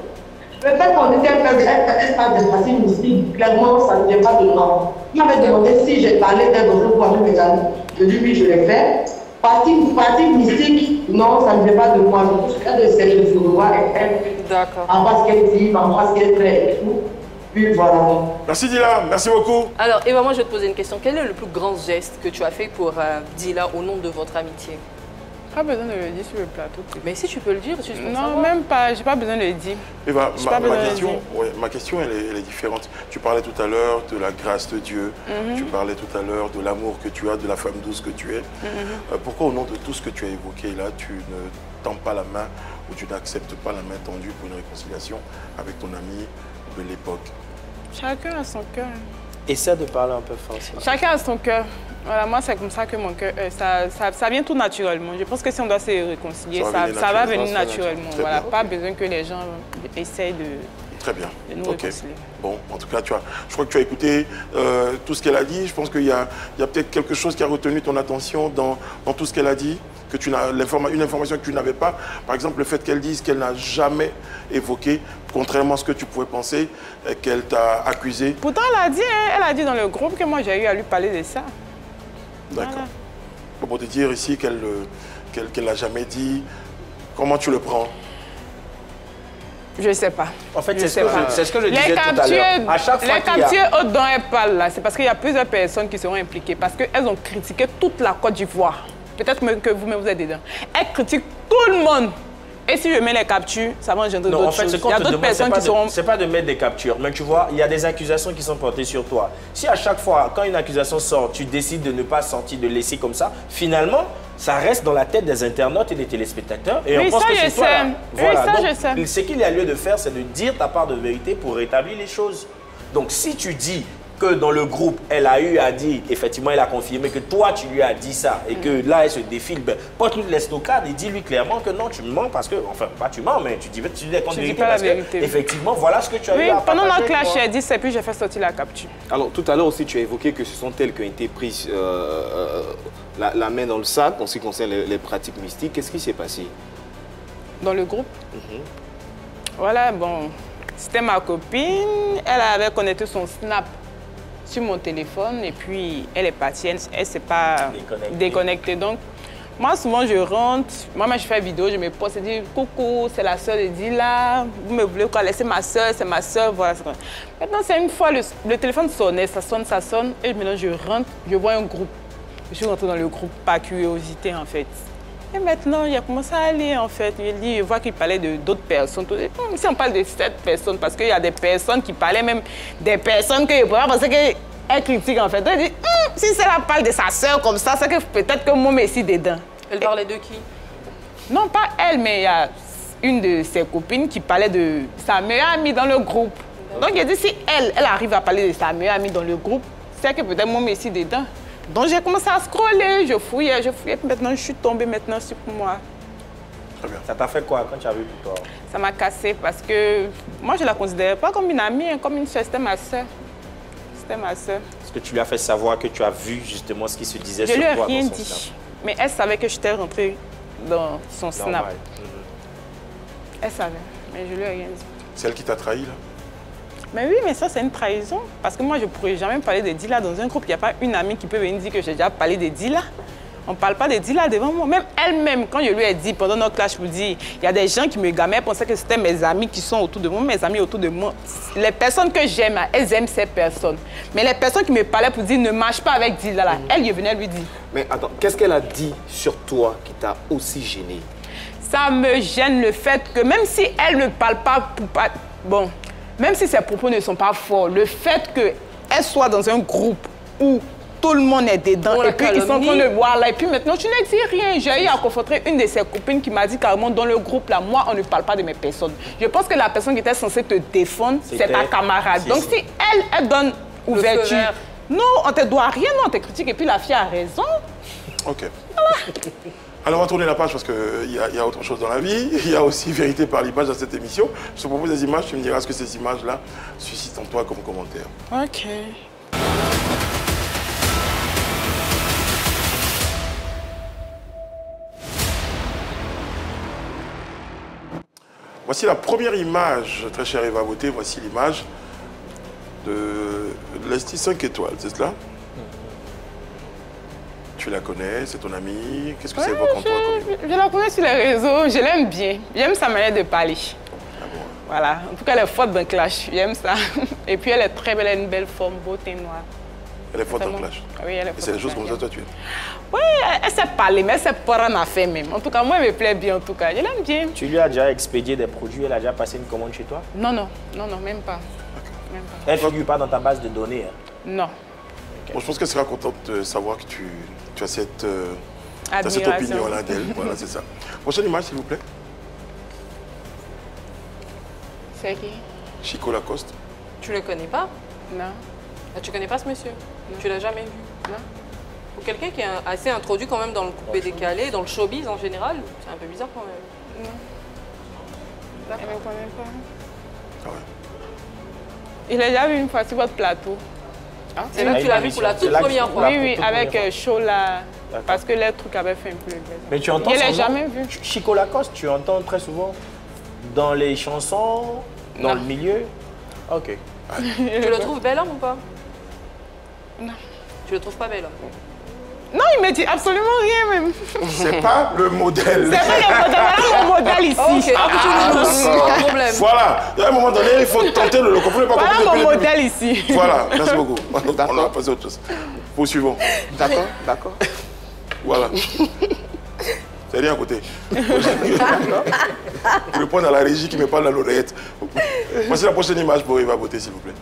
Le fait qu'on était elle parle de pratiques mystiques, clairement, ça ne vient pas de moi. Il m'avait demandé si j'ai parlé d'un dans le avec mes amis. Je dis oui, je l'ai fait. Pratique mystique, non, ça ne vient pas de moi. Je suis de celle de Souroua et elle. D'accord. En bas ce qu'elle dit, en bas ce qu'elle fait et tout. Puis voilà. Merci Dila, merci beaucoup. Alors Eva, moi je vais te poser une question. Quel est le plus grand geste que tu as fait pour Dila au nom de votre amitié? Pas besoin de le dire sur le plateau. Mais si tu peux le dire, tu peux Non, savoir. même pas. J'ai pas besoin de le dire. Eva, ma question elle est différente. Tu parlais tout à l'heure de la grâce de Dieu. Tu parlais tout à l'heure de l'amour que tu as, de la femme douce que tu es. Pourquoi, au nom de tout ce que tu as évoqué là, tu ne tends pas la main ou tu n'acceptes pas la main tendue pour une réconciliation avec ton ami de l'époque? Chacun a son cœur. Essaie de parler un peu fort. Chacun a son cœur. Voilà, moi, c'est comme ça que mon cœur, ça vient tout naturellement. Je pense que si on doit se réconcilier, ça va venir naturellement. Voilà, pas besoin que les gens essayent de, Très bien. de nous réconcilier. Bon, en tout cas, je crois que tu as écouté tout ce qu'elle a dit. Je pense qu'il y a peut-être quelque chose qui a retenu ton attention dans tout ce qu'elle a dit, que une information que tu n'avais pas. Par exemple, le fait qu'elle dise qu'elle n'a jamais évoqué, contrairement à ce que tu pouvais penser, qu'elle t'a accusé. Pourtant, elle a dit dans le groupe que moi, j'ai eu à lui parler de ça. D'accord. Voilà. Pour te dire ici qu'elle n'a jamais dit, comment tu le prends? Je ne sais pas. En fait, c'est ce que je disais tout à l'heure. À chaque fois les captures dont elle parle là, c'est parce qu'il y a plusieurs personnes qui seront impliquées. Parce qu'elles ont critiqué toute la Côte d'Ivoire. Peut-être même que vous-même vous êtes dedans. Elles critiquent tout le monde. Et si je mets les captures, ça va engendrer d'autres choses. Il y a d'autres personnes qui seront... C'est pas de mettre des captures, mais tu vois, il y a des accusations qui sont portées sur toi. Si à chaque fois, quand une accusation sort, tu décides de ne pas sortir, de laisser comme ça, finalement, ça reste dans la tête des internautes et des téléspectateurs. Et oui, on pense que c'est toi. Voilà. Oui, ça, je sais. Ce qu'il y a lieu de faire, c'est de dire ta part de vérité pour rétablir les choses. Donc, si tu dis que dans le groupe, elle a eu à dire, effectivement, elle a confirmé que toi, tu lui as dit ça et que là, elle se défile, ben, porte-lui l'estocade et dis-lui clairement que non, tu mens parce que, enfin, pas tu mens, mais tu dis des comptes de vérité parce que, effectivement, voilà ce que tu as eu à partager. Pendant notre clash, j'ai dit, c'est puis j'ai fait sortir la capture. Alors, tout à l'heure aussi, tu as évoqué que ce sont elles qui ont été prises la main dans le sac en ce qui concerne les pratiques mystiques. Qu'est-ce qui s'est passé? Dans le groupe? Voilà, bon, c'était ma copine, elle avait connecté son Snap sur mon téléphone et puis elle est partie, elle ne s'est pas déconnectée. Donc, moi, souvent, je rentre, moi, je fais vidéo, je me poste et dis « Coucou, c'est la soeur de Dila, vous me voulez quoi, laissez ma soeur, c'est ma soeur, voilà. » Maintenant, c'est une fois, le téléphone sonnait, ça sonne, et maintenant, je rentre, je vois un groupe. Je suis rentrée dans le groupe par curiosité, en fait. Et maintenant, il a commencé à aller, en fait. Je vois qu'il parlait d'autres personnes. Si on parle de 7 personnes, parce qu'il y a des personnes qui parlaient même des personnes que je pourrais penser qu'elles critiquent, en fait. Donc, il dit, si celle-là parle de sa sœur comme ça, c'est que peut-être que moi, je suis dedans. Elle parlait de qui? Non, pas elle, mais il y a une de ses copines qui parlait de sa meilleure amie dans le groupe. Donc, il a dit, si elle arrive à parler de sa meilleure amie dans le groupe, c'est que peut-être moi, je suis dedans. Donc j'ai commencé à scroller, je fouillais, maintenant je suis tombée maintenant sur moi. Très bien. Ça t'a fait quoi quand tu as vu tout ça? Ça m'a cassé parce que moi je la considérais pas comme une amie, comme une soeur, c'était ma soeur. C'était ma soeur. Est-ce que tu lui as fait savoir que tu as vu justement ce qui se disait sur toi? Je lui ai rien dit, mais elle savait que j'étais rentrée dans son Snap. Elle savait, mais je lui ai rien dit. C'est elle qui t'a trahi là? Mais oui, mais ça, c'est une trahison. Parce que moi, je ne pourrais jamais parler de Dila dans un groupe. Il n'y a pas une amie qui peut venir dire que j'ai déjà parlé de Dila. On ne parle pas de Dila devant moi. Même elle-même, quand je lui ai dit, pendant notre clash, je vous dis, il y a des gens qui me gamaient, pensaient que c'était mes amis qui sont autour de moi, mes amis autour de moi. Les personnes que j'aime, elles aiment ces personnes. Mais les personnes qui me parlaient pour dire, ne marche pas avec Dila, là, elle, je venais lui dire. Mais attends, qu'est-ce qu'elle a dit sur toi qui t'a aussi gêné? Ça me gêne le fait que même si elle ne parle pas, bon, même si ses propos ne sont pas forts, le fait qu'elle soit dans un groupe où tout le monde est dedans et puis ils sont en train de voir là, et puis maintenant tu ne dis rien. J'ai eu à confronter une de ses copines qui m'a dit carrément dans le groupe là, moi on ne parle pas de mes personnes. Je pense que la personne qui était censée te défendre, c'est ta camarade. Donc si elle donne ouverture, non, on ne te doit rien, non, on te critique et puis la fille a raison. Ok. Voilà. Alors, on va tourner la page parce qu'il y a autre chose dans la vie. Il y a aussi vérité par l'image dans cette émission. Je te propose des images, tu me diras ce que ces images-là suscitent en toi comme commentaire. Ok. Voici la première image, très chère Eva Beauté. Voici l'image de Leslie 5 étoiles, c'est cela? Tu la connais, c'est ton amie. Qu'est-ce que ça évoque en toi comme... Je la connais sur les réseaux, je l'aime bien. J'aime sa manière de parler. Ah bon? Voilà, en tout cas, elle est forte d'un clash, j'aime ça. Et puis elle est très belle, elle a une belle forme, beauté noire. Elle est forte en clash. Oui, elle est forte. Et c'est des choses comme ça, toi, tu es. Oui, elle sait parler, mais elle sait pas en affaire même. En tout cas, moi, elle me plaît bien, en tout cas. Je l'aime bien. Tu lui as déjà expédié des produits, elle a déjà passé une commande chez toi? Non, non, non, non, même pas. Même pas. Elle ne figure pas dans ta base de données? Hein? Non. Bon, je pense qu'elle sera contente de savoir que tu as cette opinion-là d'elle. Voilà, c'est ça. Prochaine image, s'il vous plaît. C'est qui? Chico Lacoste. Tu le connais pas? Non. Ah, tu connais pas ce monsieur? Non. Tu l'as jamais vu? Non. Pour quelqu'un qui est assez introduit quand même dans le coupé décalé, dans le showbiz en général, c'est un peu bizarre quand même. Non. Elle ne me connaît pas. Ah ouais. Il a déjà vu une fois sur votre plateau. Hein? C'est là que tu l'as vu pour la toute première fois? Oui, oui, avec Chola. Parce que les trucs avaient fait un peu. Mais tu entends je ne l'ai jamais vu. Chico Lacoste, tu entends très souvent dans les chansons, dans le milieu? Ok. Tu le trouves bel homme ou pas? Non. Tu le trouves pas bel homme? Non, il me dit absolument rien même. C'est pas le modèle. C'est pas le modèle, voilà mon modèle ici. Ok, pas de problème. Voilà, à un moment donné, il faut tenter le comprendre. Voilà mon modèle ici. Voilà, merci beaucoup. On va passer à autre chose. Poursuivons. D'accord, d'accord. Voilà. C'est rien à côté. Pour le prendre à la régie qui me parle dans l'oreillette. Voici la prochaine image pour Eva Beauté, s'il vous plaît.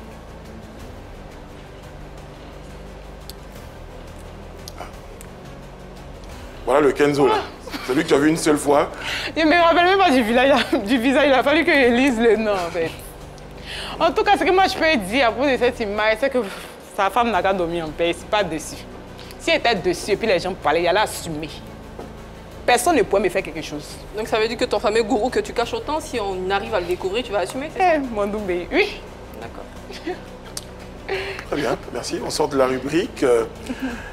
Voilà le Kenzo là. C'est lui que tu as vu une seule fois. Je ne me rappelle même pas du visage. Il a fallu que je lise le nom en fait. En tout cas, ce que moi je peux dire à propos de cette image, c'est que sa femme n'a qu'à dormir en paix, c'est pas dessus. Si elle était dessus et puis les gens parlaient, il allait assumer. Personne ne pourrait me faire quelque chose. Donc ça veut dire que ton fameux gourou que tu caches autant, si on arrive à le découvrir, tu vas assumer? Mon doubé, oui. D'accord. Très bien, merci. On sort de la rubrique.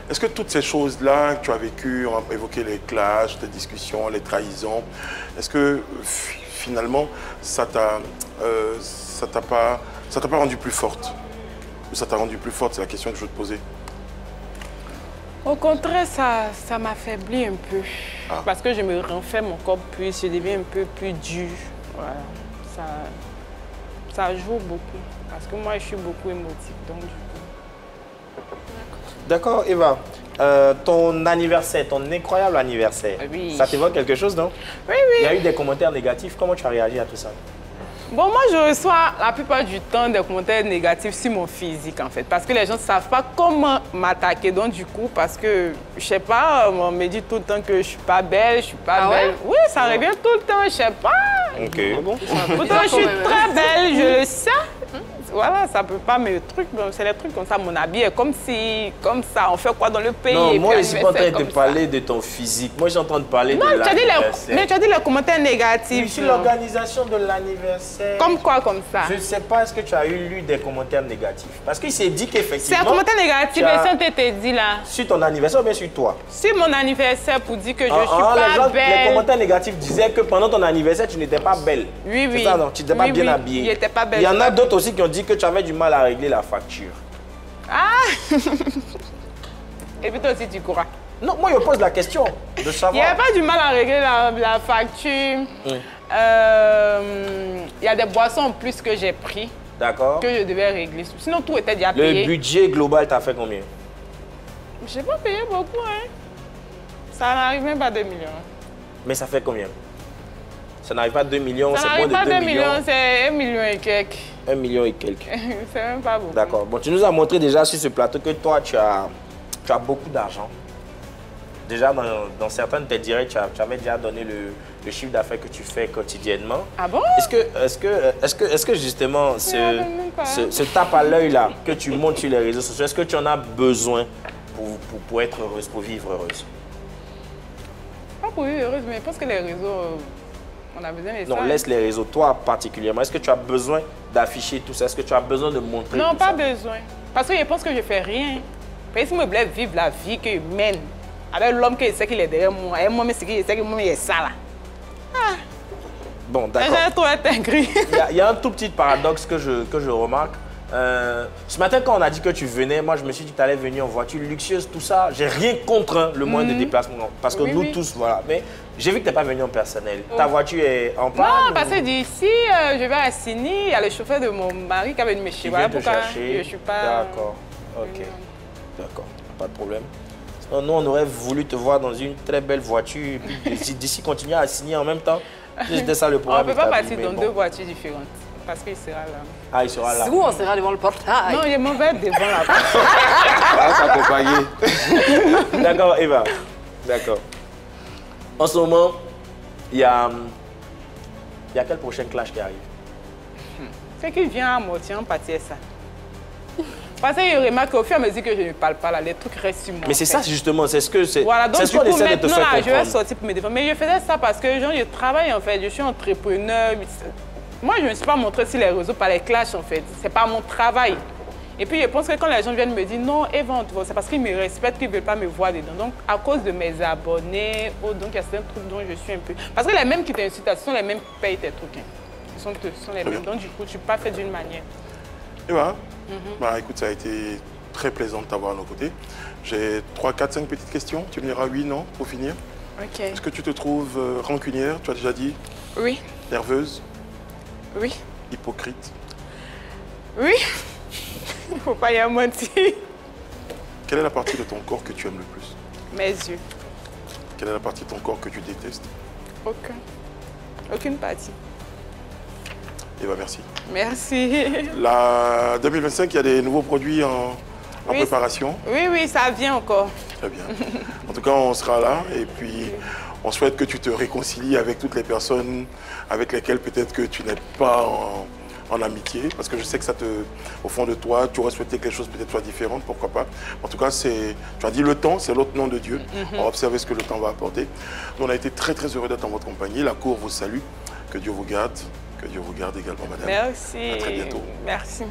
Est-ce que toutes ces choses-là que tu as vécues, on a évoqué les clashs, les discussions, les trahisons, est-ce que finalement ça t'a pas rendu plus forte? Ou ça t'a rendu plus forte? C'est la question que je veux te poser. Au contraire, ça m'affaiblit un peu. Ah. Parce que je me renferme encore plus, je deviens un peu plus dur. Voilà. Ça joue beaucoup. Parce que moi, je suis beaucoup émotive, donc du coup. D'accord, Eva. Ton anniversaire, ton incroyable anniversaire, oui. Ça t'évoque quelque chose, non? Oui, oui. Il y a eu des commentaires négatifs. Comment tu as réagi à tout ça? Bon, moi, je reçois la plupart du temps des commentaires négatifs sur mon physique, en fait. Parce que les gens ne savent pas comment m'attaquer. Donc, du coup, parce que, je sais pas, on me dit tout le temps que je suis pas belle, je suis pas belle. Ouais? Oui, ça revient tout le temps, je sais pas. Ok. Pourtant, je suis très belle, je le sais. Voilà, ça peut pas me trucs. C'est des trucs comme ça, mon habit est comme ça, on fait quoi dans le pays? Non, moi, je suis pas en train de parler de ton physique. Moi, je suis en train de parler de l'anniversaire. Mais tu as dit les commentaires négatifs. Sur l'organisation de l'anniversaire. Comme quoi, comme ça? Je ne sais pas, est-ce que tu as lu des commentaires négatifs? Parce qu'il s'est dit qu'effectivement... C'est un commentaire négatif, mais ça, on te dit là. Sur ton anniversaire ou bien sur toi? Sur mon anniversaire, pour dire que je suis pas belle. Les commentaires négatifs disaient que pendant ton anniversaire, tu n'étais pas belle. Oui, oui. C'est ça, non? Tu n'étais pas bien habillée. Il n'était pas belle. Il y en a d'autres aussi qui ont dit que tu avais du mal à régler la facture. Ah. Et puis toi aussi, tu crois? Non, moi, je pose la question de savoir. Il n'y a pas du mal à régler la facture. Oui. Il y a des boissons en plus que j'ai pris. D'accord. Que je devais régler. Sinon, tout était déjà payé. Le budget global t'a fait combien? Je n'ai pas payé beaucoup, hein. Ça n'arrive même pas à 2 millions. Mais ça fait combien? Ça n'arrive pas à 2 millions, c'est moins de 2 millions. C'est 1 million et quelques. 1 million et quelques. C'est même pas beaucoup. D'accord. Bon, tu nous as montré déjà sur ce plateau que toi, tu as beaucoup d'argent. Déjà, dans certains de tes directs, tu avais déjà donné le chiffre d'affaires que tu fais quotidiennement. Ah bon? Est-ce que justement, ce tape à l'œil là que tu montes sur les réseaux sociaux, est-ce que tu en as besoin pour être heureuse, pour vivre heureuse? Pas pour vivre heureuse, mais je pense que les réseaux... On a besoin de ça. Non, laisse les réseaux. Toi, particulièrement, est-ce que tu as besoin d'afficher tout ça? Est-ce que tu as besoin de montrer non, tout pas ça? besoin. Parce que je pense que je ne fais rien. Parce que si je voulais vivre la vie que je mène, avec l'homme qui sait qu'il est derrière moi, et moi, je sais qu'il est ça là. Ah. Bon, d'accord. J'ai trop être gris. Il y a un tout petit paradoxe que je remarque. Ce matin, quand on a dit que tu venais, moi, je me suis dit que tu allais venir en voiture luxueuse, tout ça. J'ai rien contre le moyen de déplacement. Parce que nous tous, voilà. Mais j'ai vu que tu n'es pas venu en personnel. Ta voiture est en panne? Non, parce que d'ici, je vais à Sini. Il y a le chauffeur de mon mari qui est venu me chercher. Voilà pourquoi je ne suis pas... D'accord. Ok. D'accord, pas de problème. Sinon, nous, on aurait voulu te voir dans une très belle voiture et puis d'ici continuer à signer en même temps. C'était ça le programme. On ne peut pas partir dans deux voitures différentes parce qu'il sera là. Ah, il sera là. Nous, on sera devant le portail. Non, il est mauvais devant la porte. Ah, s'accompagner. D'accord, Eva. D'accord. En ce moment, il y a quel prochain clash qui arrive? C'est qu'il vient à moitié en partie ça. Parce qu'il remarque qu'au fur et à mesure que je ne parle pas, là, les trucs restent sur moi. Mais c'est ça justement, c'est ce que c'est. Voilà, donc ce qu'on essaie de te faire comprendre. Je vais sortir pour me défendre. Mais je faisais ça parce que genre, je travaille en fait, je suis entrepreneur. Moi, je ne me suis pas montrée sur les réseaux par les clashs en fait. C'est pas mon travail. Et puis je pense que quand les gens viennent me dire non, Eva, c'est parce qu'ils me respectent qu'ils ne veulent pas me voir dedans. Donc à cause de mes abonnés, donc il y a certains trucs dont je suis un peu. Parce que les mêmes qui t'insultent, ce sont les mêmes qui payent tes trucs. Hein. Ce sont les mêmes. Donc du coup, je ne suis pas fait d'une manière. Eva, bah, écoute, ça a été très plaisant de t'avoir à nos côtés. J'ai 3, 4, 5 petites questions. Tu me diras oui, non, pour finir. Ok. Est-ce que tu te trouves rancunière? Tu as déjà dit? Oui. Nerveuse? Oui. Hypocrite? Oui. Il ne faut pas y mentir. Quelle est la partie de ton corps que tu aimes le plus? Mes yeux. Quelle est la partie de ton corps que tu détestes? Aucune partie. Eva, merci. Merci. La 2025, il y a des nouveaux produits en préparation. Oui, ça vient encore. Très bien. En tout cas, on sera là et puis on souhaite que tu te réconcilies avec toutes les personnes avec lesquelles peut-être que tu n'es pas en amitié, parce que je sais que ça au fond de toi, tu aurais souhaité que quelque chose peut-être soit différente, pourquoi pas. En tout cas, tu as dit le temps, c'est l'autre nom de Dieu. On va observer ce que le temps va apporter. Nous, on a été très très heureux d'être en votre compagnie. La cour vous salue. Que Dieu vous garde. Que Dieu vous garde également, madame. Merci. À très bientôt. Merci.